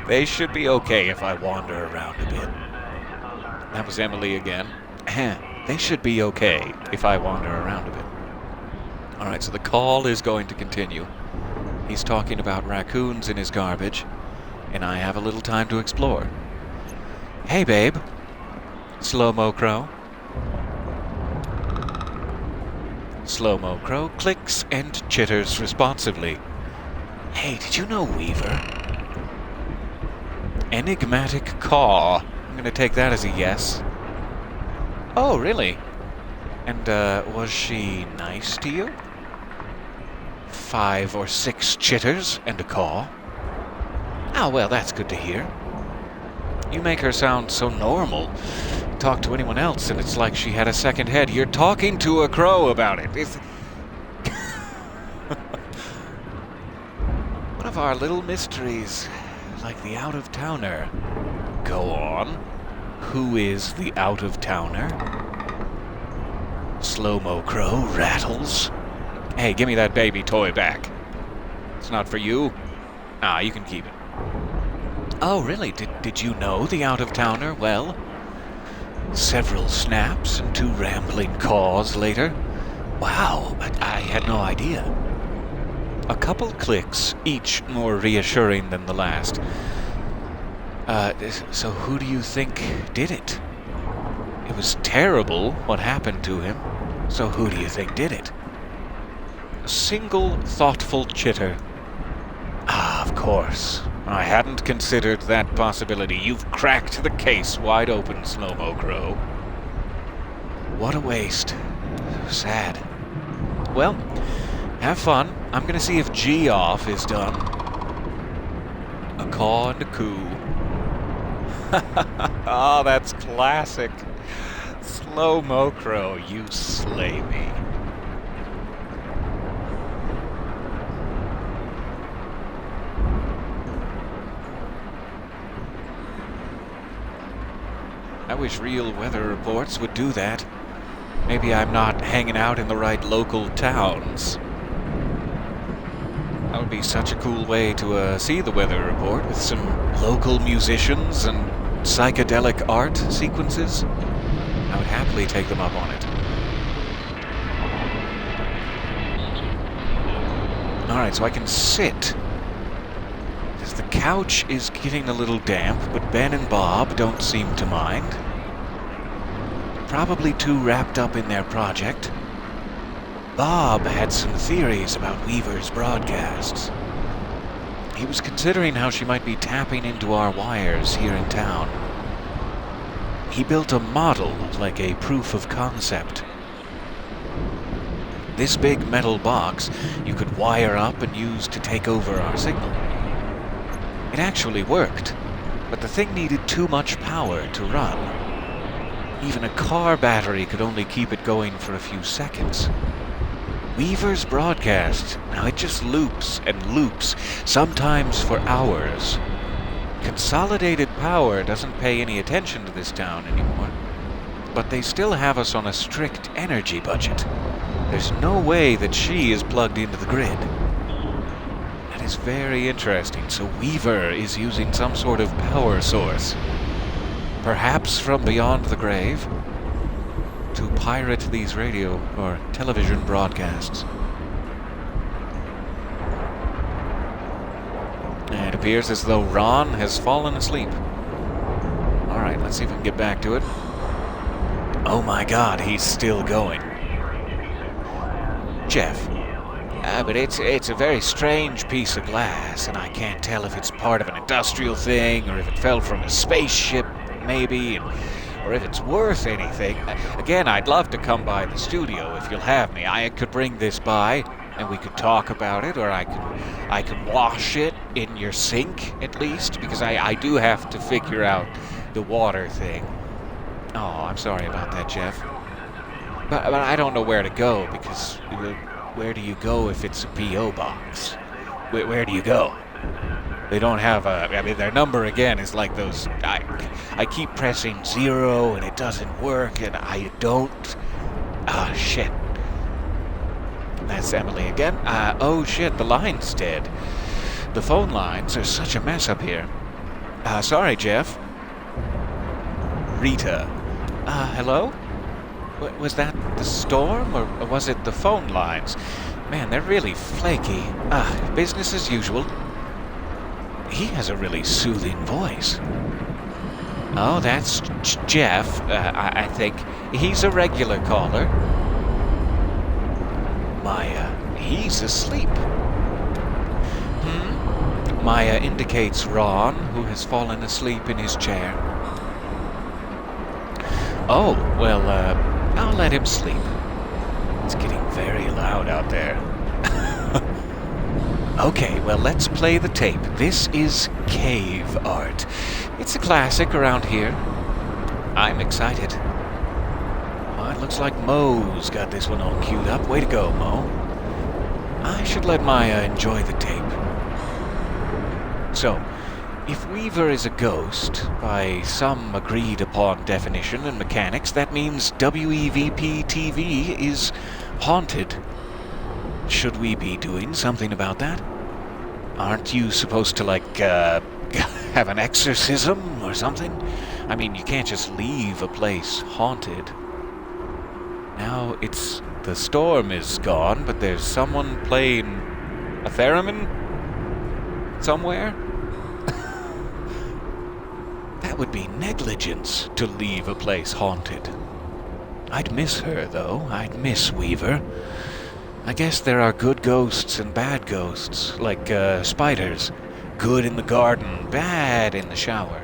[SPEAKER 1] They should be okay if I wander around a bit. That was Emily again. They should be okay if I wander around a bit. Alright, so the call is going to continue. He's talking about raccoons in his garbage, and I have a little time to explore. Hey, babe. Slow-Mo Crow. Slow-Mo Crow clicks and chitters responsively. Hey, did you know Weaver? Enigmatic caw. I'm going to take that as a yes. Oh, really? And, was she nice to you? 5 or 6 chitters and a caw? Oh, well, that's good to hear. You make her sound so normal. Talk to anyone else and it's like she had a second head. You're talking to a crow about it. It's one of our little mysteries, like the out-of-towner. Go on. Who is the out-of-towner? Slow-Mo Crow rattles. Hey, give me that baby toy back. It's not for you. Ah, you can keep it. Oh, really? Did you know the out-of-towner well? Several snaps and 2 rambling caws later. Wow, I had no idea. A couple clicks, each more reassuring than the last. So who do you think did it? It was terrible what happened to him. So who do you think did it? A single thoughtful chitter. Of course. I hadn't considered that possibility. You've cracked the case wide open, Slow-Mo Crow. What a waste. Sad. Well, have fun. I'm gonna see if G-off is done. A caw and a coo. Oh, that's classic. Slow-Mo Crow, you slay me. I wish real weather reports would do that. Maybe I'm not hanging out in the right local towns. That would be such a cool way to see the weather report with some local musicians and psychedelic art sequences. I would happily take them up on it. Alright, so I can sit. Because the couch is getting a little damp, but Ben and Bob don't seem to mind. Probably too wrapped up in their project. Bob had some theories about Weaver's broadcasts. He was considering how she might be tapping into our wires here in town. He built a model, like a proof of concept. This big metal box you could wire up and use to take over our signal. It actually worked, but the thing needed too much power to run. Even a car battery could only keep it going for a few seconds. Weaver's broadcast, now it just loops and loops, sometimes for hours. Consolidated Power doesn't pay any attention to this town anymore, but they still have us on a strict energy budget. There's no way that she is plugged into the grid. That is very interesting. So Weaver is using some sort of power source, perhaps from beyond the grave, to pirate these radio or television broadcasts. It appears as though Ron has fallen asleep. Alright, let's see if we can get back to it. Oh my god, he's still going. Jeff. But it's a very strange piece of glass, and I can't tell if it's part of an industrial thing, or if it fell from a spaceship, maybe, or if it's worth anything. Again, I'd love to come by the studio if you'll have me. I could bring this by, and we could talk about it, or I could wash it in your sink, at least, because I do have to figure out the water thing. Oh, I'm sorry about that, Jeff. But I don't know where to go, because where do you go if it's a P.O. box? Where do you go? They don't have their number again is like those, I keep pressing 0 and it doesn't work, and I don't, shit. That's Emily again. Oh shit, the line's dead. The phone lines are such a mess up here. Sorry, Jeff. Rita. Hello? Was that the storm, or was it the phone lines? Man, they're really flaky. Business as usual. He has a really soothing voice. Oh, that's Jeff, I think. He's a regular caller. Maya, he's asleep. Maya indicates Ron, who has fallen asleep in his chair. Oh, well, I'll let him sleep. It's getting very loud out there. Okay, well, let's play the tape. This is cave art. It's a classic around here. I'm excited. Oh, it looks like Mo's got this one all queued up. Way to go, Mo. I should let Maya enjoy the tape. So, if Weaver is a ghost, by some agreed-upon definition and mechanics, that means WEVP-TV is haunted. Should we be doing something about that? Aren't you supposed to, have an exorcism or something? I mean, you can't just leave a place haunted. Now, the storm is gone, but there's someone playing a theremin somewhere? That would be negligence to leave a place haunted. I'd miss her, though. I'd miss Weaver. I guess there are good ghosts and bad ghosts, like spiders. Good in the garden, bad in the shower.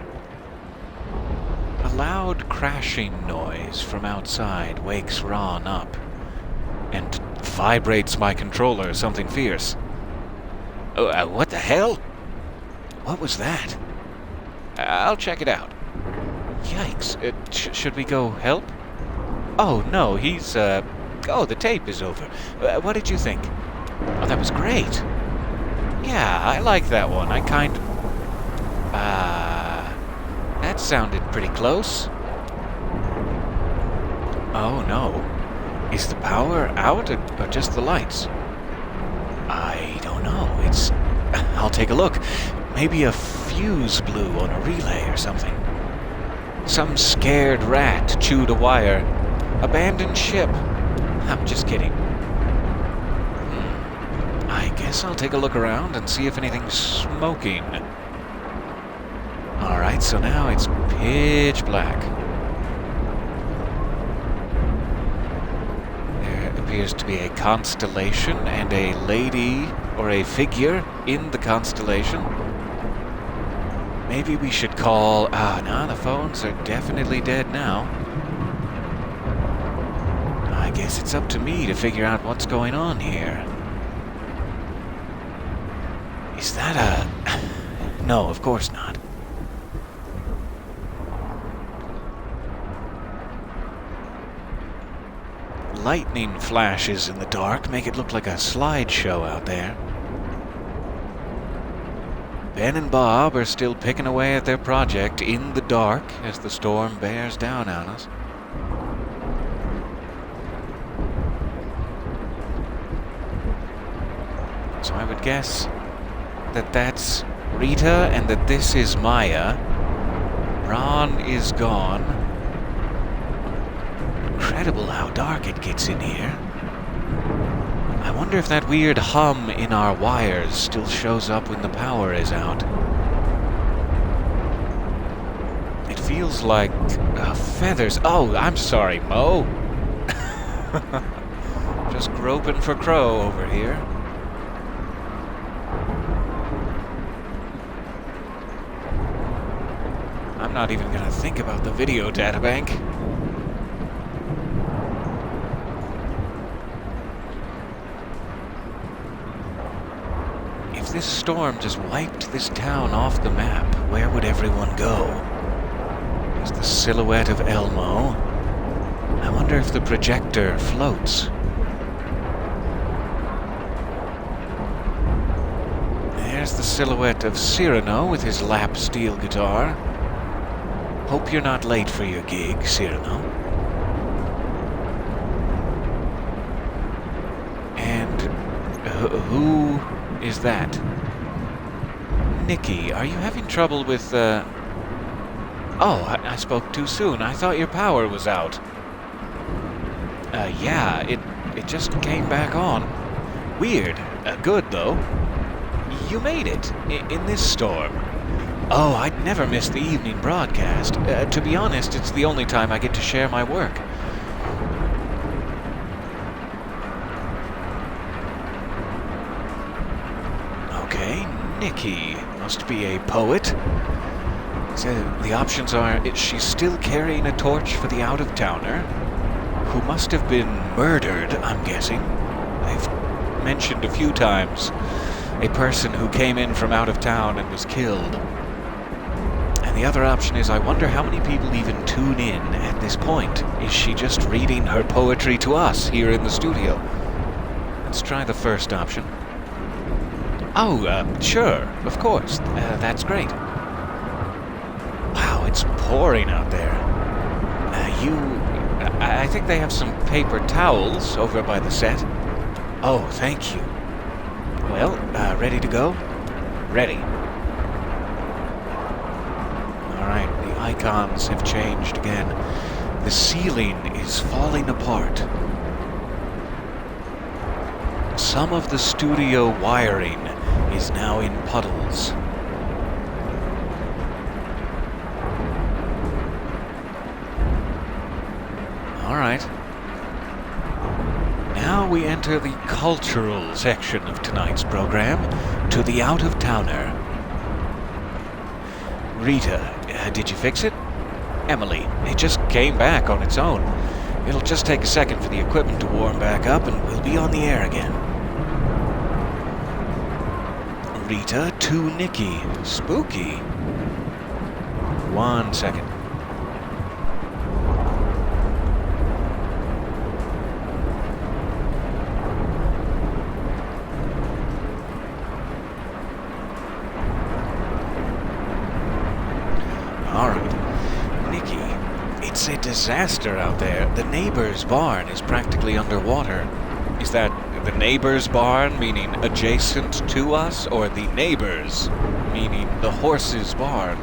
[SPEAKER 1] A loud crashing noise from outside wakes Ron up and vibrates my controller, something fierce. What the hell? What was that? I'll check it out. Yikes. Should we go help? Oh, no, he's, Oh, the tape is over. What did you think? Oh, that was great. Yeah, I like that one. That sounded pretty close. Oh, no. Is the power out or just the lights? I don't know. I'll take a look. Maybe a fuse blew on a relay or something. Some scared rat chewed a wire. Abandoned ship. I'm just kidding. I guess I'll take a look around and see if anything's smoking. Alright, so now it's pitch black. There appears to be a constellation and a lady or a figure in the constellation. Maybe we should call... no, the phones are definitely dead now. I guess it's up to me to figure out what's going on here. Is that a... No, of course not. Lightning flashes in the dark make it look like a slideshow out there. Ben and Bob are still picking away at their project in the dark as the storm bears down on us. So I would guess that that's Rita and that this is Maya. Ron is gone. Incredible how dark it gets in here. I wonder if that weird hum in our wires still shows up when the power is out. It feels like feathers. Oh, I'm sorry, Mo. Just groping for Crow over here. I'm not even gonna think about the video databank. If this storm just wiped this town off the map, where would everyone go? There's the silhouette of Elmo. I wonder if the projector floats. There's the silhouette of Cyrano with his lap steel guitar. Hope you're not late for your gig, Cyrano. And who is that? Nikki, are you having trouble with, Oh, I spoke too soon. I thought your power was out. Yeah, it just came back on. Weird. Good, though. You made it, in this storm. Oh, I'd never miss the evening broadcast. To be honest, it's the only time I get to share my work. Okay, Nikki must be a poet. So the options are, she's still carrying a torch for the out-of-towner, who must have been murdered, I'm guessing. They've mentioned a few times a person who came in from out of town and was killed. And the other option is, I wonder how many people even tune in at this point. Is she just reading her poetry to us here in the studio? Let's try the first option. Oh, sure, of course. That's great. Wow, it's pouring out there. I think they have some paper towels over by the set. Oh, thank you. Well, ready to go? Ready. Alright, the icons have changed again. The ceiling is falling apart. Some of the studio wiring is now in puddles. Alright. Now we enter the cultural section of tonight's program, to the out-of-towner. Rita, did you fix it? Emily, it just came back on its own. It'll just take a second for the equipment to warm back up and we'll be on the air again. Rita to Nikki. Spooky. 1 second. All right. Nikki, it's a disaster out there. The neighbor's barn is practically underwater. Is that the neighbor's barn, meaning adjacent to us, or the neighbor's, meaning the horse's barn?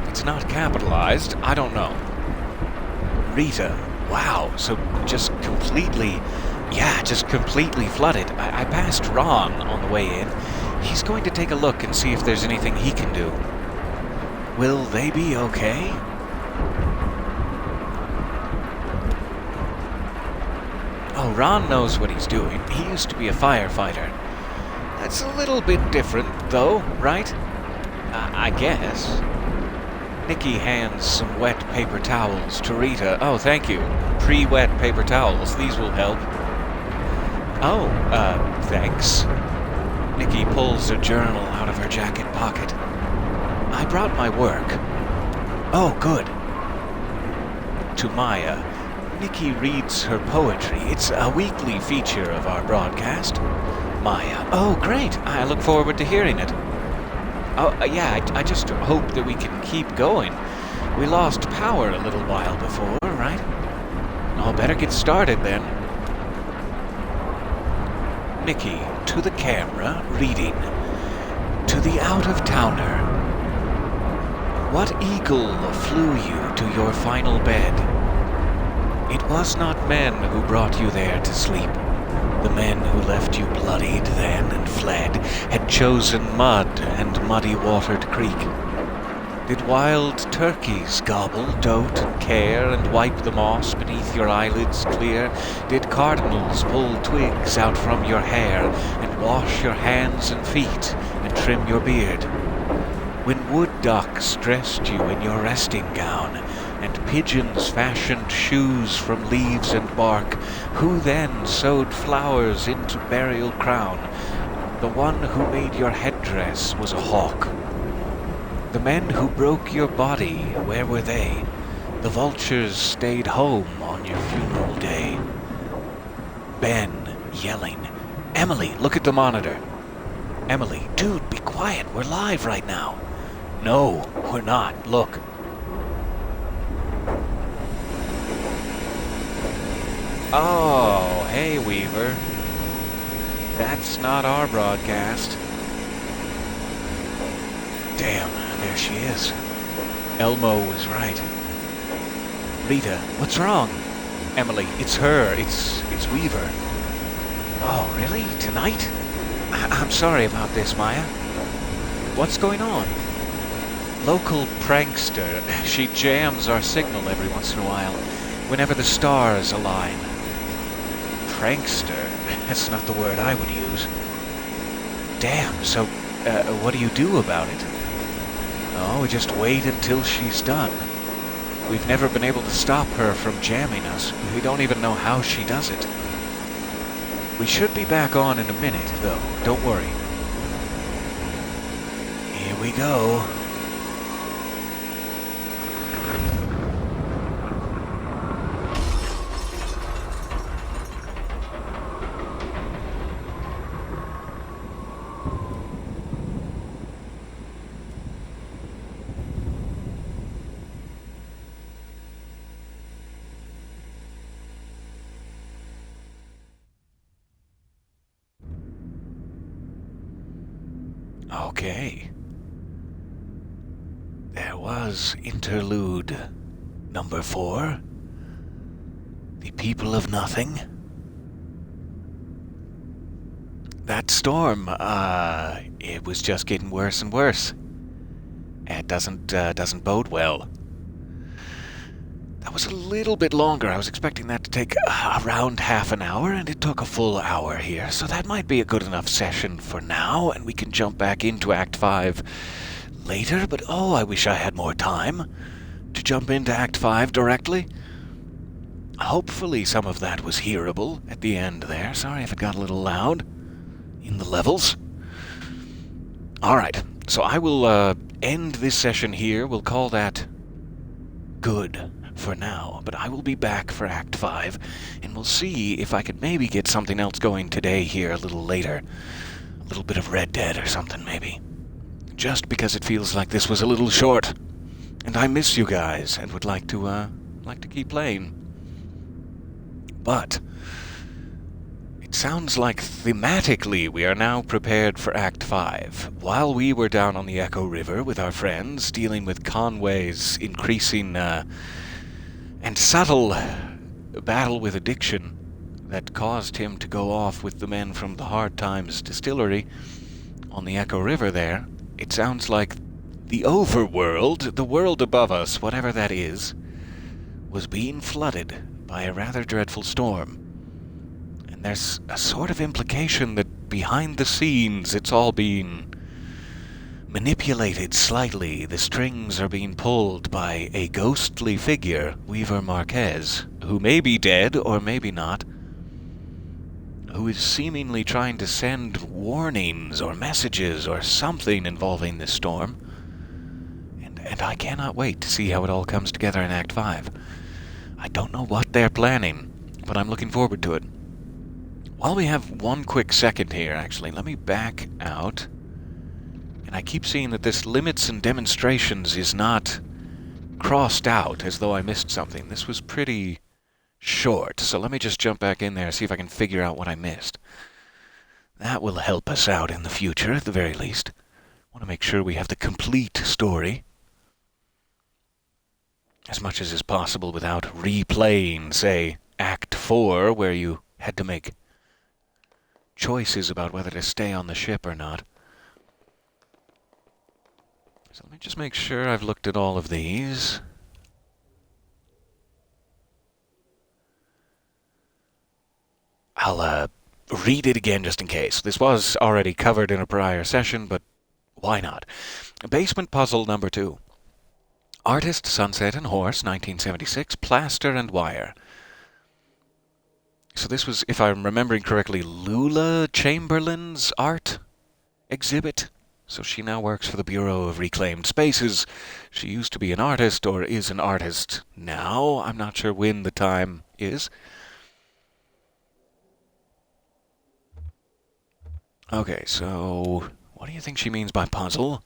[SPEAKER 1] It's not capitalized. I don't know. Rita, wow, so just completely flooded. I passed Ron on the way in. He's going to take a look and see if there's anything he can do. Will they be okay? Oh, Ron knows what he's doing. He used to be a firefighter. That's a little bit different, though, right? I guess. Nikki hands some wet paper towels to Rita. Oh, thank you. Pre-wet paper towels. These will help. Oh, thanks. Nikki pulls a journal out of her jacket pocket. I brought my work. Oh, good. To Maya, Nikki reads her poetry. It's a weekly feature of our broadcast. Maya, oh, great. I look forward to hearing it. Oh, yeah, I just hope that we can keep going. We lost power a little while before, right? Oh, better get started then. Nikki, to the camera, reading. To the out-of-towner. What eagle flew you to your final bed? It was not men who brought you there to sleep. The men who left you bloodied then and fled had chosen mud and muddy-watered creek. Did wild turkeys gobble, dote, and care, and wipe the moss beneath your eyelids clear? Did cardinals pull twigs out from your hair, and wash your hands and feet, and trim your beard? When wood ducks dressed you in your resting gown, and pigeons fashioned shoes from leaves and bark, who then sewed flowers into burial crown? The one who made your headdress was a hawk. The men who broke your body, where were they? The vultures stayed home on your funeral day. Ben, yelling, Emily, look at the monitor. Emily, dude, be quiet, we're live right now. No, we're not, look. Oh, hey, Weaver. That's not our broadcast. Damn, there she is. Elmo was right. Rita, what's wrong? Emily, it's her. It's Weaver. Oh, really? Tonight? I'm sorry about this, Maya. What's going on? Local prankster. She jams our signal every once in a while, whenever the stars align. Prankster? That's not the word I would use. Damn, so what do you do about it? Oh, we just wait until she's done. We've never been able to stop her from jamming us. We don't even know how she does it. We should be back on in a minute, though. Don't worry. Here we go. Okay. There was interlude number 4. The people of nothing. That storm, it was just getting worse and worse. It doesn't bode well. That was a little bit longer. I was expecting that to take around half an hour, and it took a full hour here. So that might be a good enough session for now, and we can jump back into Act 5 later, but oh, I wish I had more time to jump into Act 5 directly. Hopefully some of that was hearable at the end there. Sorry if it got a little loud in the levels. Alright, so I will end this session here. We'll call that good for now, but I will be back for Act 5, and we'll see if I could maybe get something else going today here a little later. A little bit of Red Dead or something, maybe. Just because it feels like this was a little short, and I miss you guys, and would like to keep playing. But it sounds like thematically we are now prepared for Act 5. While we were down on the Echo River with our friends, dealing with Conway's increasing and subtle battle with addiction that caused him to go off with the men from the Hard Times distillery on the Echo River there, it sounds like the overworld, the world above us, whatever that is, was being flooded by a rather dreadful storm. And there's a sort of implication that behind the scenes it's all being manipulated slightly. The strings are being pulled by a ghostly figure, Weaver Marquez, who may be dead or maybe not, who is seemingly trying to send warnings or messages or something involving this storm. And I cannot wait to see how it all comes together in Act 5. I don't know what they're planning, but I'm looking forward to it. While we have one quick second here, actually, let me back out. And I keep seeing that this limits and demonstrations is not crossed out as though I missed something. This was pretty short, so let me just jump back in there and see if I can figure out what I missed. That will help us out in the future, at the very least. I want to make sure we have the complete story as much as is possible without replaying, say, Act 4, where you had to make choices about whether to stay on the ship or not. So let me just make sure I've looked at all of these. I'll read it again just in case. This was already covered in a prior session, but why not? Basement puzzle number 2. Artist, Sunset and Horse, 1976, plaster and wire. So this was, if I'm remembering correctly, Lula Chamberlain's art exhibit. So she now works for the Bureau of Reclaimed Spaces. She used to be an artist, or is an artist now. I'm not sure when the time is. Okay, so what do you think she means by puzzle?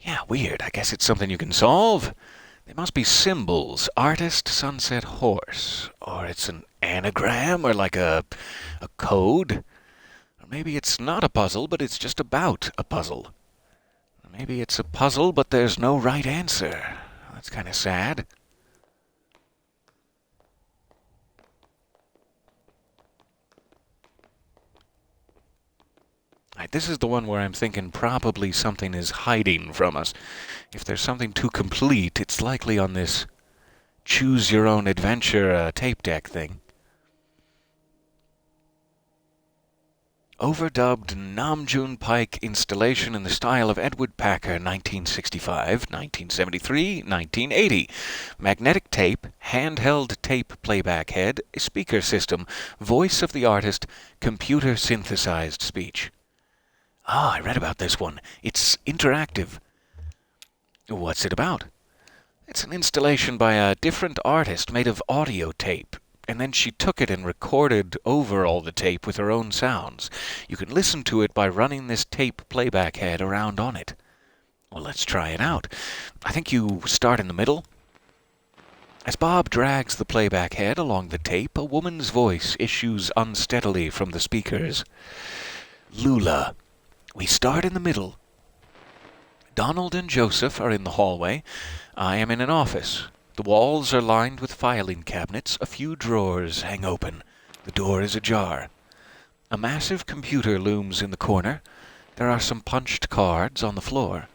[SPEAKER 1] Yeah, weird. I guess it's something you can solve. There must be symbols. Artist, Sunset, Horse. Or it's an anagram, or like a code. Or maybe it's not a puzzle, but it's just about a puzzle. Or maybe it's a puzzle, but there's no right answer. That's kind of sad. This is the one where I'm thinking probably something is hiding from us. If there's something too complete, it's likely on this choose-your-own-adventure tape deck thing. Overdubbed Namjoon Pike installation in the style of Edward Packer, 1965, 1973, 1980. Magnetic tape, handheld tape playback head, speaker system, voice of the artist, computer synthesized speech. Ah, I read about this one. It's interactive. What's it about? It's an installation by a different artist made of audio tape, and then she took it and recorded over all the tape with her own sounds. You can listen to it by running this tape playback head around on it. Well, let's try it out. I think you start in the middle. As Bob drags the playback head along the tape, a woman's voice issues unsteadily from the speakers. Lula. We start in the middle. Donald and Joseph are in the hallway. I am in an office. The walls are lined with filing cabinets. A few drawers hang open. The door is ajar. A massive computer looms in the corner. There are some punched cards on the floor.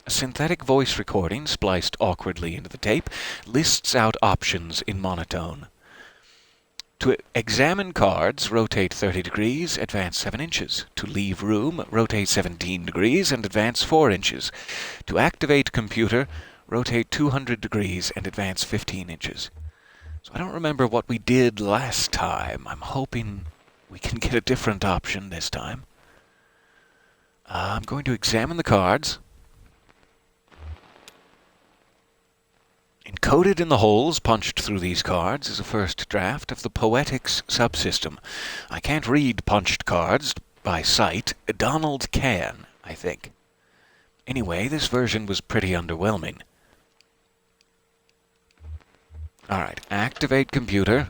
[SPEAKER 1] A synthetic voice recording, spliced awkwardly into the tape, lists out options in monotone. To examine cards, rotate 30 degrees, advance 7 inches. To leave room, rotate 17 degrees and advance 4 inches. To activate computer, rotate 200 degrees and advance 15 inches. So I don't remember what we did last time. I'm hoping we can get a different option this time. I'm going to examine the cards. Encoded in the holes punched through these cards is a first draft of the Poetics subsystem. I can't read punched cards by sight. Donald can, I think. Anyway, this version was pretty underwhelming. Alright, activate computer.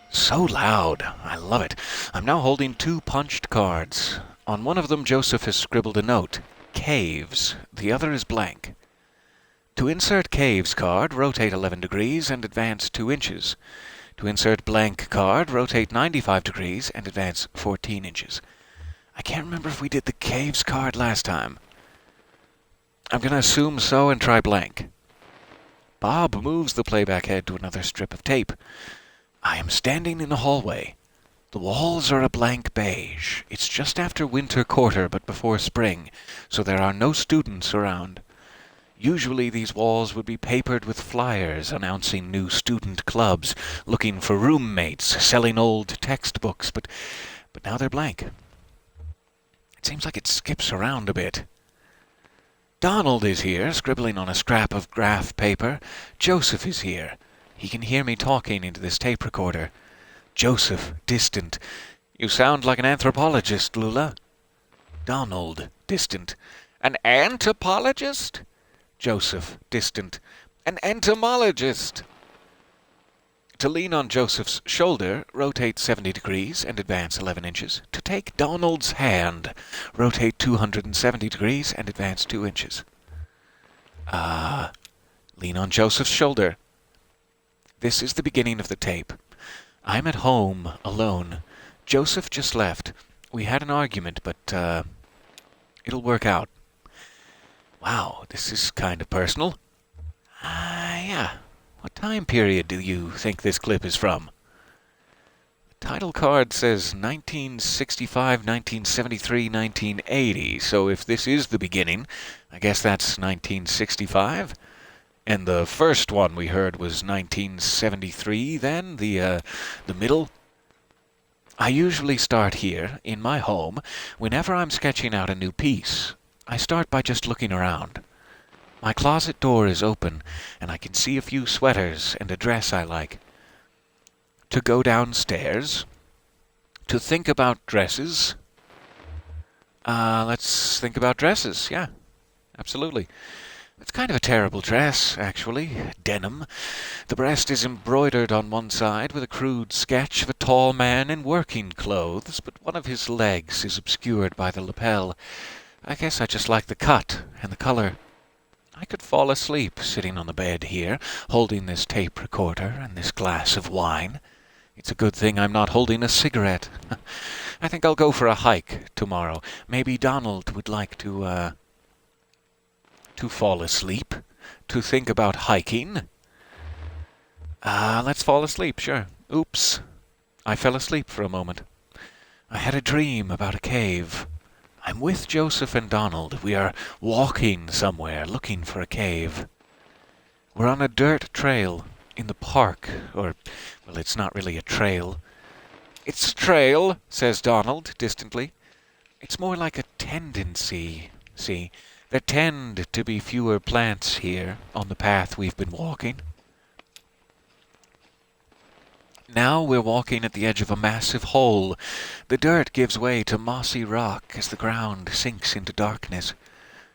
[SPEAKER 1] So loud. I love it. I'm now holding 2 punched cards. On one of them, Joseph has scribbled a note. Caves. The other is blank. To insert Caves card, rotate 11 degrees and advance 2 inches. To insert blank card, rotate 95 degrees and advance 14 inches. I can't remember if we did the Caves card last time. I'm going to assume so and try blank. Bob moves the playback head to another strip of tape. I am standing in a hallway. The walls are a blank beige. It's just after winter quarter but before spring, so there are no students around. Usually these walls would be papered with flyers announcing new student clubs, looking for roommates, selling old textbooks, but now they're blank. It seems like it skips around a bit. Donald is here, scribbling on a scrap of graph paper. Joseph is here. He can hear me talking into this tape recorder. Joseph, distant. You sound like an anthropologist, Lula. Donald, distant. An anthropologist? Joseph, distant. An entomologist. To lean on Joseph's shoulder, rotate 70 degrees and advance 11 inches. To take Donald's hand, rotate 270 degrees and advance 2 inches. Lean on Joseph's shoulder. This is the beginning of the tape. I'm at home, alone. Joseph just left. We had an argument, but, it'll work out. Wow, this is kind of personal. Yeah. What time period do you think this clip is from? The title card says 1965, 1973, 1980, so if this is the beginning, I guess that's 1965. And the first one we heard was 1973 then, the middle. I usually start here, in my home, whenever I'm sketching out a new piece. I start by just looking around. My closet door is open, and I can see a few sweaters and a dress I like. To go downstairs. To think about dresses. Let's think about dresses, yeah. Absolutely. It's kind of a terrible dress, actually. Denim. The breast is embroidered on one side with a crude sketch of a tall man in working clothes, but one of his legs is obscured by the lapel. I guess I just like the cut and the color. I could fall asleep sitting on the bed here, holding this tape recorder and this glass of wine. It's a good thing I'm not holding a cigarette. I think I'll go for a hike tomorrow. Maybe Donald would like to fall asleep, to think about hiking. Let's fall asleep, sure. Oops. I fell asleep for a moment. I had a dream about a cave. I'm with Joseph and Donald. We are walking somewhere, looking for a cave. We're on a dirt trail in the park, or, well, it's not really a trail. It's a trail, says Donald, distantly. It's more like a tendency, see. There tend to be fewer plants here on the path we've been walking. Now we're walking at the edge of a massive hole. The dirt gives way to mossy rock as the ground sinks into darkness.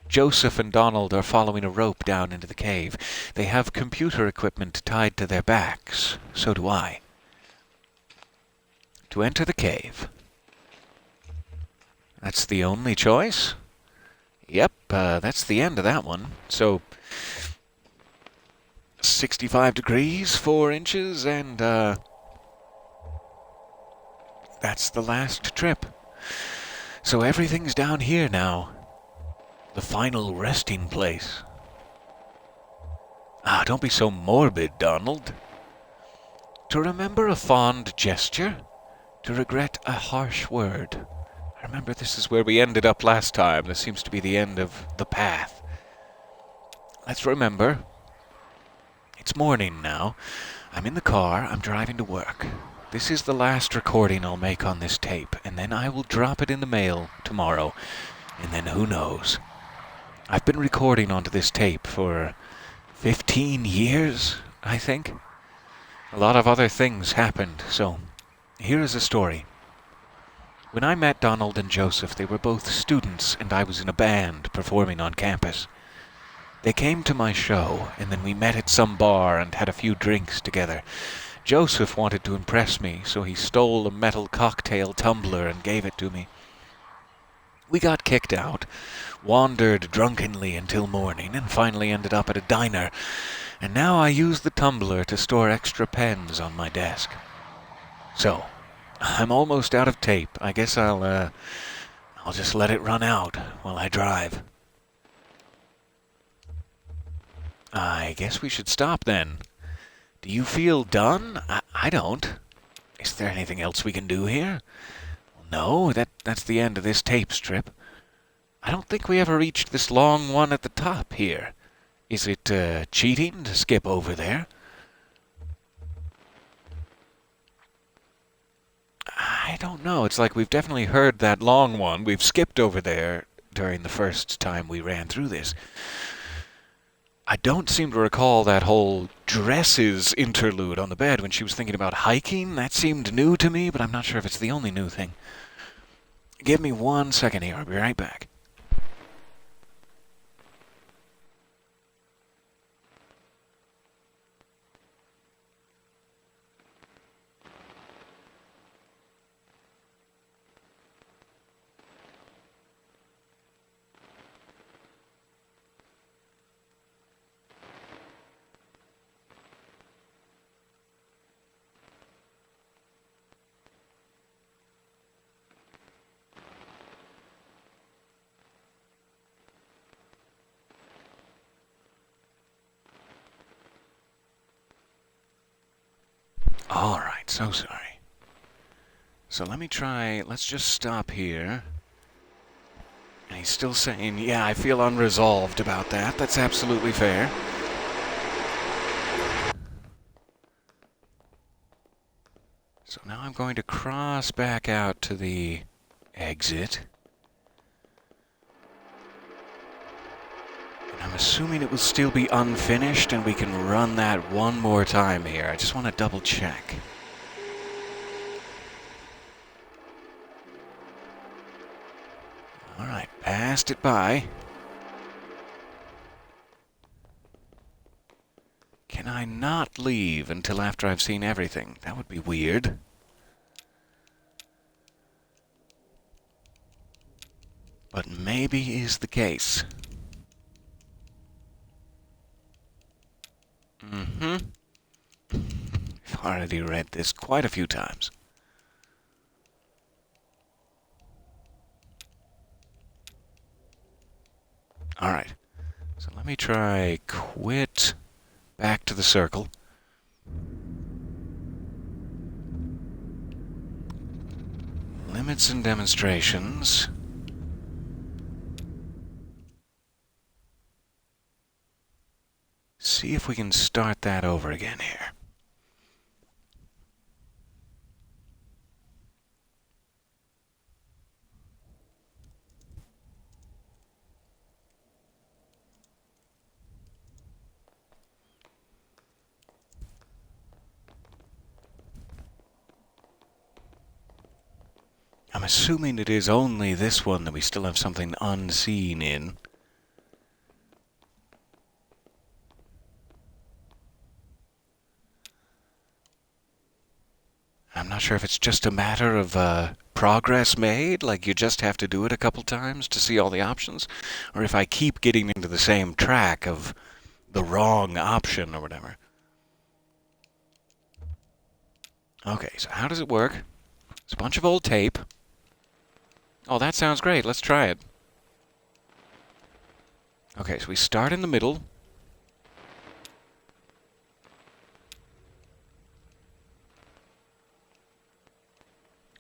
[SPEAKER 1] Joseph and Donald are following a rope down into the cave. They have computer equipment tied to their backs. So do I. To enter the cave. That's the only choice? Yep, that's the end of that one. So, 65 degrees, 4 inches, and, that's the last trip. So everything's down here now. The final resting place. Don't be so morbid, Donald. To remember a fond gesture, to regret a harsh word. I remember this is where we ended up last time. This seems to be the end of the path. Let's remember. It's morning now. I'm in the car. I'm driving to work. This is the last recording I'll make on this tape, and then I will drop it in the mail tomorrow. And then who knows? I've been recording onto this tape for 15 years, I think. A lot of other things happened, so here is a story. When I met Donald and Joseph, they were both students, and I was in a band performing on campus. They came to my show, and then we met at some bar and had a few drinks together. Joseph wanted to impress me, so he stole a metal cocktail tumbler and gave it to me. We got kicked out, wandered drunkenly until morning, and finally ended up at a diner. And now I use the tumbler to store extra pens on my desk. So, I'm almost out of tape. I guess I'll just let it run out while I drive. I guess we should stop then. Do you feel done? I don't. Is there anything else we can do here? No, that's the end of this tape strip. I don't think we ever reached this long one at the top here. Is it cheating to skip over there? I don't know. It's like we've definitely heard that long one. We've skipped over there during the first time we ran through this. I don't seem to recall that whole dresses interlude on the bed when she was thinking about hiking. That seemed new to me, but I'm not sure if it's the only new thing. Give me 1 second here. I'll be right back. Alright, so sorry. So let's just stop here. And he's still saying, yeah, I feel unresolved about that. That's absolutely fair. So now I'm going to cross back out to the exit. And I'm assuming it will still be unfinished and we can run that one more time here. I just want to double check. Alright, passed it by. Can I not leave until after I've seen everything? That would be weird. But maybe is the case. I've already read this quite a few times. Alright, so let me try quit, back to the circle. Limits and demonstrations. See if we can start that over again here. I'm assuming it is only this one that we still have something unseen in. I'm not sure if it's just a matter of progress made, like you just have to do it a couple times to see all the options, or if I keep getting into the same track of the wrong option or whatever. Okay, so how does it work? It's a bunch of old tape. Oh, that sounds great. Let's try it. Okay, so we start in the middle.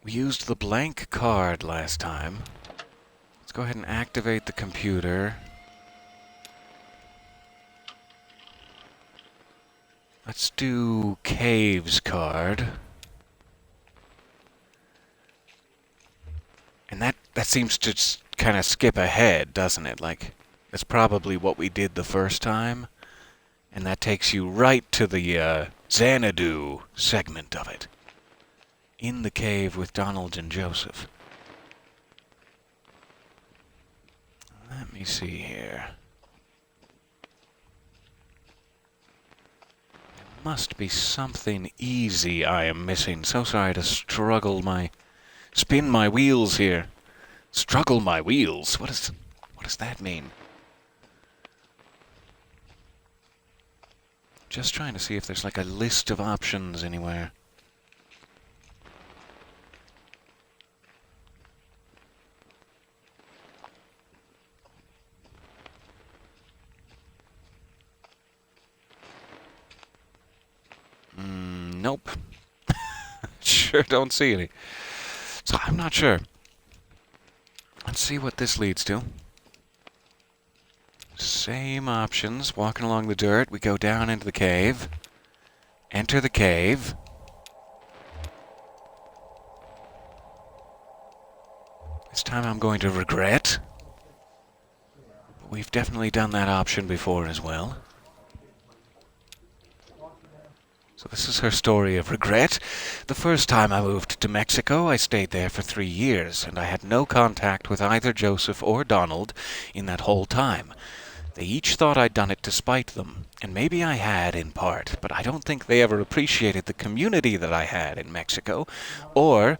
[SPEAKER 1] We used the blank card last time. Let's go ahead and activate the computer. Let's do Caves card. And that seems to just kind of skip ahead, doesn't it? Like, that's probably what we did the first time. And that takes you right to the Xanadu segment of it. In the cave with Donald and Joseph. Let me see here. There must be something easy I am missing. So sorry to spin my wheels here. Struggle my wheels? What does that mean? Just trying to see if there's like a list of options anywhere. Nope. Sure don't see any. So I'm not sure. Let's see what this leads to. Same options. Walking along the dirt. We go down into the cave. Enter the cave. This time I'm going to regret. But we've definitely done that option before as well. So this is her story of regret. The first time I moved to Mexico, I stayed there for 3 years, and I had no contact with either Joseph or Donald in that whole time. They each thought I'd done it to spite them, and maybe I had in part, but I don't think they ever appreciated the community that I had in Mexico, or...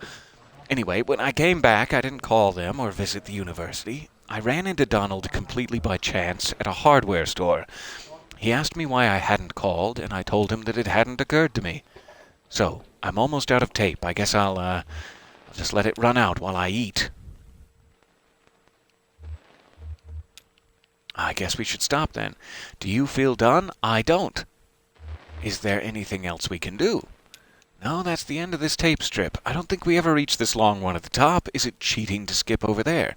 [SPEAKER 1] Anyway, when I came back, I didn't call them or visit the university. I ran into Donald completely by chance at a hardware store. He asked me why I hadn't called, and I told him that it hadn't occurred to me. So, I'm almost out of tape. I guess I'll just let it run out while I eat. I guess we should stop then. Do you feel done? I don't. Is there anything else we can do? No, that's the end of this tape strip. I don't think we ever reached this long one at the top. Is it cheating to skip over there?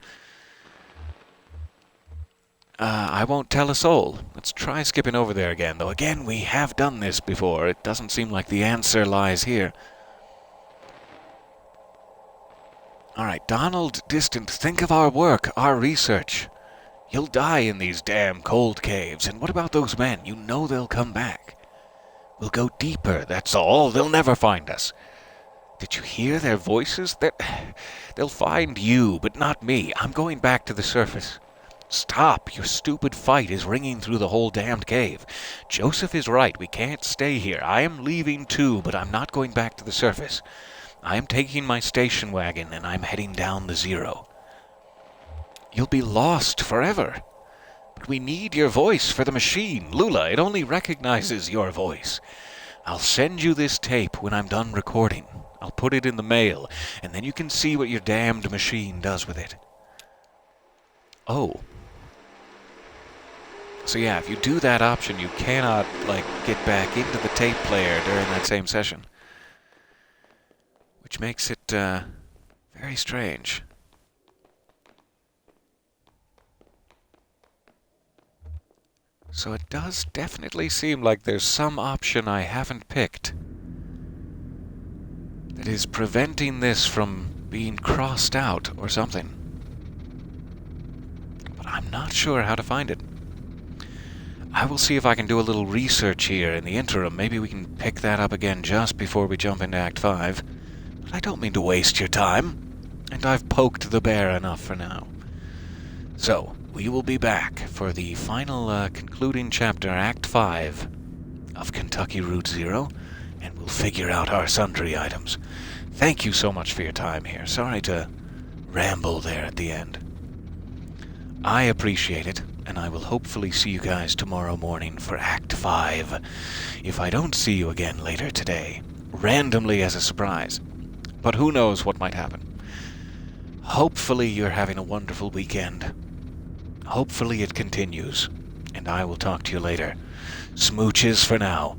[SPEAKER 1] I won't tell a soul. Let's try skipping over there again, though again, we have done this before. It doesn't seem like the answer lies here. Alright, Donald, distant, think of our work, our research. You'll die in these damn cold caves, and what about those men? You know they'll come back. We'll go deeper, that's all. They'll never find us. Did you hear their voices? They'll find you, but not me. I'm going back to the surface. Stop! Your stupid fight is ringing through the whole damned cave. Joseph is right. We can't stay here. I am leaving too, but I'm not going back to the surface. I am taking my station wagon, and I'm heading down the Zero. You'll be lost forever. But we need your voice for the machine. Lula, it only recognizes your voice. I'll send you this tape when I'm done recording. I'll put it in the mail, and then you can see what your damned machine does with it. Oh. So yeah, if you do that option, you cannot, like, get back into the tape player during that same session. Which makes it, very strange. So it does definitely seem like there's some option I haven't picked that is preventing this from being crossed out or something. But I'm not sure how to find it. I will see if I can do a little research here in the interim. Maybe we can pick that up again just before we jump into Act 5. But I don't mean to waste your time, and I've poked the bear enough for now. So, we will be back for the final concluding chapter, Act 5 of Kentucky Route Zero, and we'll figure out our sundry items. Thank you so much for your time here. Sorry to ramble there at the end. I appreciate it, and I will hopefully see you guys tomorrow morning for Act 5. If I don't see you again later today, randomly as a surprise. But who knows what might happen. Hopefully you're having a wonderful weekend. Hopefully it continues, and I will talk to you later. Smooches for now.